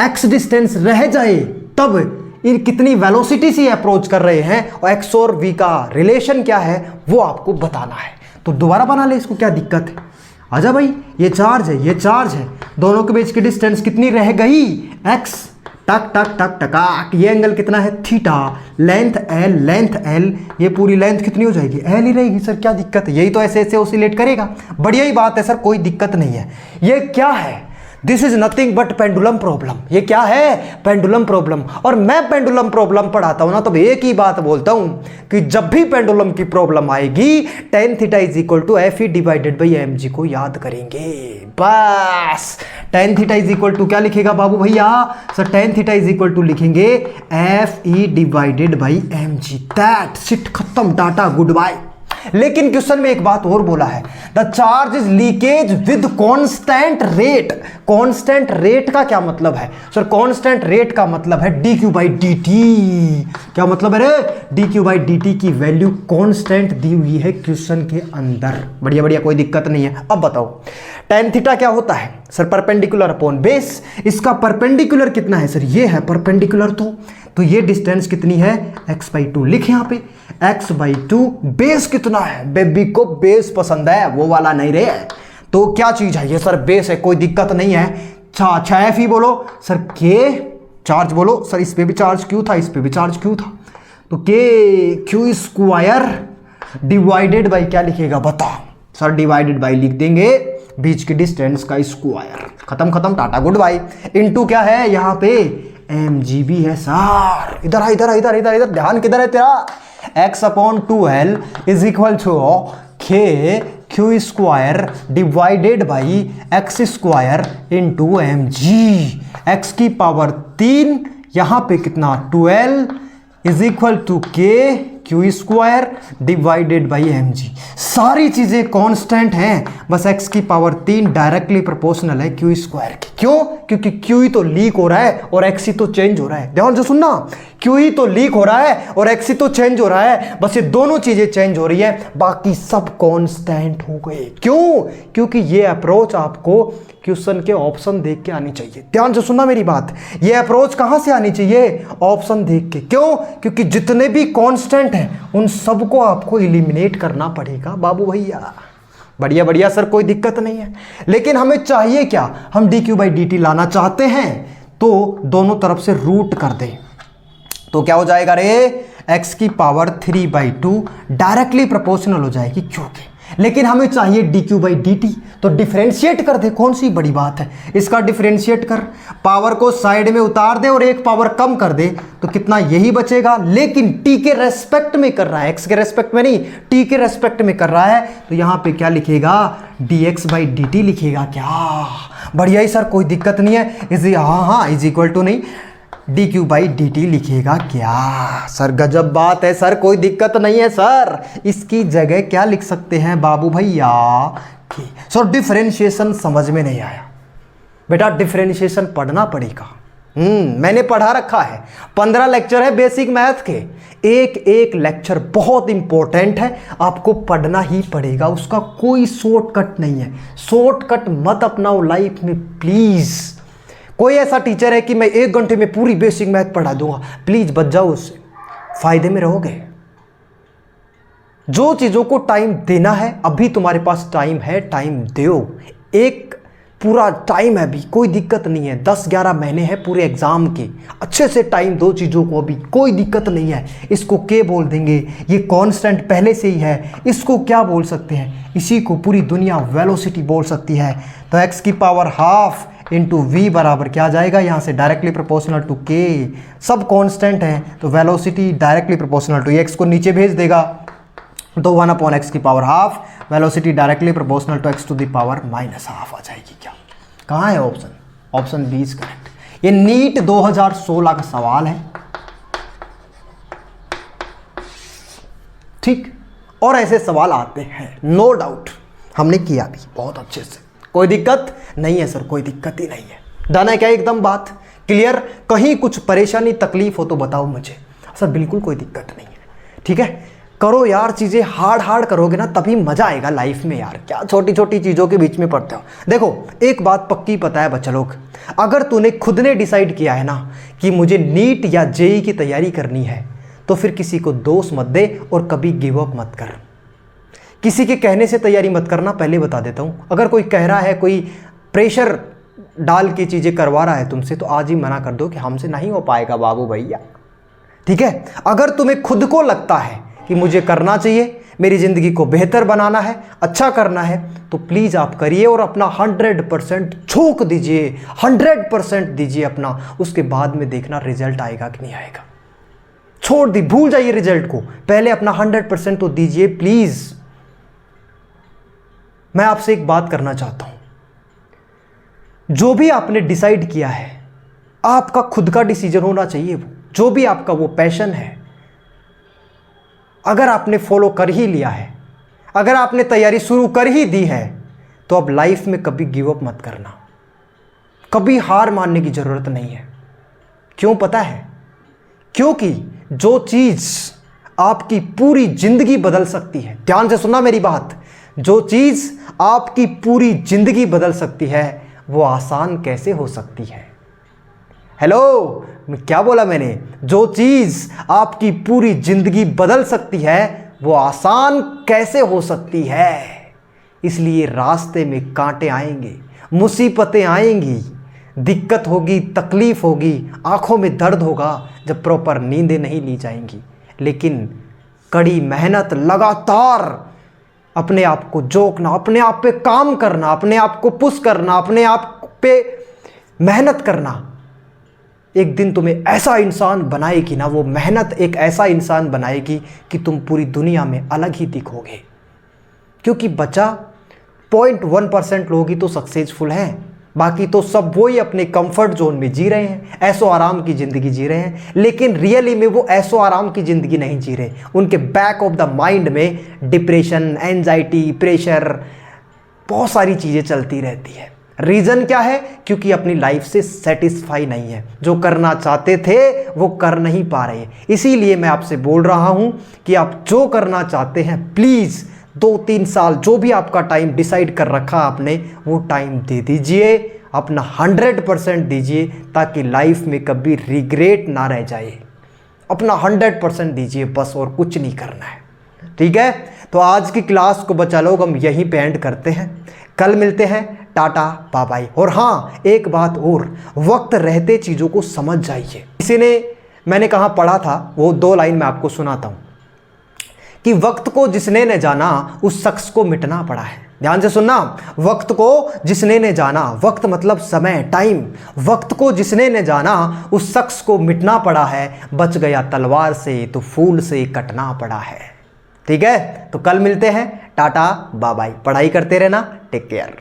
x डिस्टेंस रह जाए तब ये कितनी वेलोसिटी से अप्रोच कर रहे हैं, और x और v का रिलेशन क्या है वो आपको बताना है। तो दोबारा बना ले इसको, क्या दिक्कत है। आजा भाई, ये चार्ज है, ये चार्ज है, दोनों के बीच की डिस्टेंस कितनी रह गई, x, टक, ये एंगल कितना है, थीटा, लेंथ l, ये पूरी लेंथ कितनी हो जाएगी, l ही रहेगी। सर क्या दिक्कत है, यही तो ऐसे ऑसिलेट करेगा। बढ़िया ही बात है सर, कोई दिक्कत नहीं है। ये क्या है, this is nothing but pendulum problem. ये क्या है, पेंडुलम प्रॉब्लम। और मैं पेंडुलम प्रॉब्लम पढ़ाता हूं ना, तो एक ही बात बोलता हूं कि जब भी पेंडुलम की प्रॉब्लम आएगी, tan theta is equal to FE divided by mg को याद करेंगे बस। tan theta is equal to क्या लिखेगा बाबू भैया, sir tan theta is equal to लिखेंगे FE divided by mg। That's it, खत्म, टाटा, गुड बाय। लेकिन क्वेश्चन में एक बात और बोला है, the charge is leakage with constant rate. Constant rate का क्या मतलब है सर? कांस्टेंट रेट का मतलब है D Q by D T. क्या मतलब है रे? D Q by D T की वैल्यू कांस्टेंट दी हुई है क्वेश्चन के अंदर। बढ़िया बढ़िया, कोई दिक्कत नहीं है। अब बताओ tan थीटा क्या होता है सर? Perpendicular upon base. इसका परपेंडिकुलर कितना है सर? ये है परपेंडिकुलर, तो ये डिस्टेंस कितनी है? x/2 लिख यहाँ पे, x/2। बेस कितना है? बेबी को बेस पसंद है, वो वाला नहीं रे। तो क्या चीज है ये सर? बेस है, कोई दिक्कत नहीं है। अच्छा एफ ही बोलो सर, के चार्ज बोलो सर, इस पे भी चार्ज क्यू था, इस पे भी चार्ज क्यू था, तो के क्यू स्क्वायर डिवाइडेड बाई क्या लिखेगा बता सर? डिवाइडेड बाई लिख देंगे बीच की डिस्टेंस का स्क्वायर। खत्म खत्म, टाटा गुड बाय। इनटू क्या है यहाँ पे? mgb है सर। इधर इधर इधर इधर इधर ध्यान किधर है तेरा? x/2l इज इक्वल टू के Q square divided by x square into mg। x की पावर 3, यहाँ पे कितना? 12 इज इक्वल टू के Q square divided by mg। सारी चीजें कांस्टेंट हैं, बस x की पावर 3 डायरेक्टली प्रोपोर्शनल है क्यू स्क्वायर की। क्यों? क्योंकि क्यू ही तो लीक हो रहा है और x ही तो चेंज हो रहा है। ध्यान से सुनना, क्यू ही तो लीक हो रहा है और x ही तो चेंज हो रहा है। बस ये दोनों चीजें चेंज हो रही है, बाकी सब कांस्टेंट हो गए। क्यों? क्योंकि ये अप्रोच आपको क्वेश्चन के ऑप्शन देख के आनी चाहिए। ध्यान से सुनना मेरी बात, ये अप्रोच कहां से आनी चाहिए? ऑप्शन देख के। क्यों? क्योंकि जितने भी कांस्टेंट हैं उन सबको आपको इलिमिनेट करना पड़ेगा बाबू भैया। बढ़िया बढ़िया सर, कोई दिक्कत नहीं है। लेकिन हमें चाहिए क्या? हम D Q by D T लाना चाहते हैं, तो दोनों तरफ से रूट कर दें, तो क्या हो जाएगा रे? x की पावर 3/2 डायरेक्टली प्रोपोर्शनल हो जाएगी क्यू के। लेकिन हमें चाहिए D Q by D T, तो डिफरेंशिएट कर दे। कौन सी बड़ी बात है, इसका डिफरेंशिएट कर, पावर को साइड में उतार दे और एक पावर कम कर दे, तो कितना? यही बचेगा। लेकिन टी के रेस्पेक्ट में कर रहा है, एक्स के रेस्पेक्ट में नहीं, टी के रेस्पेक्ट में कर रहा है, तो यहां पे क्या लिखेगा? dx बाई डी टी लिखेगा। क्या बढ़िया ही सर, कोई दिक्कत नहीं है। हाँ इज इक्वल टू नहीं, D Q by D T लिखेगा। क्या सर गजब बात है सर, कोई दिक्कत नहीं है सर। इसकी जगह क्या लिख सकते हैं बाबू भैया? सर डिफरेंशिएशन समझ में नहीं आया बेटा, डिफरेंशिएशन पढ़ना पड़ेगा। मैंने पढ़ा रखा है, 15 लेक्चर है बेसिक मैथ के, एक एक लेक्चर बहुत इंपॉर्टेंट है, आपको पढ़ना ही पड़ेगा, उसका कोई शॉर्टकट नहीं है। शॉर्टकट मत अपनाओ लाइफ में प्लीज। कोई ऐसा टीचर है कि मैं 1 घंटे में पूरी बेसिक मैथ पढ़ा दूंगा, प्लीज बच जाओ उससे, फायदे में रहोगे। जो चीजों को टाइम देना है, अभी तुम्हारे पास टाइम है, टाइम दो। एक पूरा टाइम है अभी, कोई दिक्कत नहीं है। 10-11 महीने हैं पूरे एग्जाम के, अच्छे से टाइम दो चीज़ों को, अभी कोई दिक्कत नहीं है। इसको के बोल देंगे, ये कांस्टेंट पहले से ही है, इसको क्या बोल सकते हैं? इसी को पूरी दुनिया वेलोसिटी बोल सकती है। तो x की पावर हाफ इंटू वी बराबर क्या आ जाएगा? यहाँ से डायरेक्टली प्रोपोर्शनल टू के, सब कांस्टेंट हैं, तो velocity directly proportional to x को नीचे भेज देगा, तो 1/x की power half, velocity directly proportional to x to the power -half आ जाएगी। क्या कहाँ है option? Option B is correct. ये नीट 2016 का सवाल है, ठीक। और ऐसे सवाल आते हैं, नो डाउट, हमने किया भी बहुत अच्छे से, कोई दिक्कत नहीं है सर, कोई दिक्कत ही नहीं है। डन है क्या? एकदम बात क्लियर। कहीं कुछ परेशानी तकलीफ हो तो बताओ मुझे सर, बिल्कुल कोई दिक्कत नहीं है, ठीक है। करो यार, चीज़ें हार्ड करोगे ना तभी मज़ा आएगा लाइफ में यार, क्या छोटी छोटी चीज़ों के बीच में पड़ते हो। देखो एक बात पक्की पता है बच्चा लोग, अगर तूने खुद ने डिसाइड किया है ना कि मुझे नीट या जेई की तैयारी करनी है, तो फिर किसी को दोष मत दे और कभी गिव अप मत कर। किसी के कहने से तैयारी मत करना, पहले बता देता हूँ। अगर कोई कह रहा है, कोई प्रेशर डाल के चीज़ें करवा रहा है तुमसे, तो आज ही मना कर दो कि हमसे नहीं हो पाएगा बाबू भैया, ठीक है। अगर तुम्हें खुद को लगता है कि मुझे करना चाहिए, मेरी ज़िंदगी को बेहतर बनाना है, अच्छा करना है, तो प्लीज़ आप करिए और अपना 100% झोंक दीजिए, 100% दीजिए अपना। उसके बाद में देखना रिजल्ट आएगा कि नहीं आएगा। छोड़ दी, भूल जाइए रिजल्ट को, पहले अपना 100% तो दीजिए प्लीज़। मैं आपसे एक बात करना चाहता हूं, जो भी आपने डिसाइड किया है, आपका खुद का डिसीजन होना चाहिए। वो जो भी आपका वो पैशन है, अगर आपने फॉलो कर ही लिया है अगर आपने तैयारी शुरू कर ही दी है तो अब लाइफ में कभी गिव अप मत करना, कभी हार मानने की ज़रूरत नहीं है। क्यों पता है? क्योंकि जो चीज़ आपकी पूरी जिंदगी बदल सकती है, ध्यान से सुनना मेरी बात, जो चीज़ आपकी पूरी जिंदगी बदल सकती है वो आसान कैसे हो सकती है? हेलो, क्या बोला मैंने? जो चीज़ आपकी पूरी जिंदगी बदल सकती है वो आसान कैसे हो सकती है? इसलिए रास्ते में कांटे आएंगे, मुसीबतें आएंगी, दिक्कत होगी, तकलीफ होगी, आंखों में दर्द होगा जब प्रॉपर नींदें नहीं ली जाएंगी, लेकिन कड़ी मेहनत, लगातार अपने आप को जोकना, अपने आप पे काम करना, अपने आप को पुश करना, अपने आप पे मेहनत करना एक दिन तुम्हें ऐसा इंसान बनाएगी ना, वो मेहनत एक ऐसा इंसान बनाएगी कि तुम पूरी दुनिया में अलग ही दिखोगे। क्योंकि बचा 0.1% लोग ही तो सक्सेसफुल हैं, बाकी तो सब वही अपने कंफर्ट जोन में जी रहे हैं, ऐशो आराम की ज़िंदगी जी रहे हैं, लेकिन रियली में वो ऐशो आराम की ज़िंदगी नहीं जी रहे। उनके बैक ऑफ द माइंड में डिप्रेशन, एंजाइटी, प्रेशर, बहुत सारी चीज़ें चलती रहती है। रीज़न क्या है? क्योंकि अपनी लाइफ से सेटिस्फाई नहीं है, जो करना चाहते थे वो कर नहीं पा रहे। इसीलिए मैं आपसे बोल रहा हूँ कि आप जो करना चाहते हैं प्लीज़ 2-3 साल जो भी आपका टाइम डिसाइड कर रखा आपने वो टाइम दे दीजिए, अपना 100% दीजिए, ताकि लाइफ में कभी रिग्रेट ना रह जाए। अपना 100% दीजिए बस, और कुछ नहीं करना है। ठीक है, तो आज की क्लास को बच्चा लोग हम यहीं पे एंड करते हैं। कल मिलते हैं, टाटा बाय बाय। और हाँ, एक बात और, वक्त रहते चीज़ों को समझ जाइए। किसी ने, मैंने कहाँ पढ़ा था, वो 2 लाइन में आपको सुनाता हूँ कि वक्त को जिसने न जाना उस शख्स को मिटना पड़ा है। ध्यान से सुनना, वक्त को जिसने न जाना, वक्त मतलब समय, टाइम, वक्त को जिसने न जाना उस शख्स को मिटना पड़ा है, बच गया तलवार से तो फूल से कटना पड़ा है। ठीक है, तो कल मिलते हैं, टाटा बाय बाय। पढ़ाई करते रहना, टेक केयर।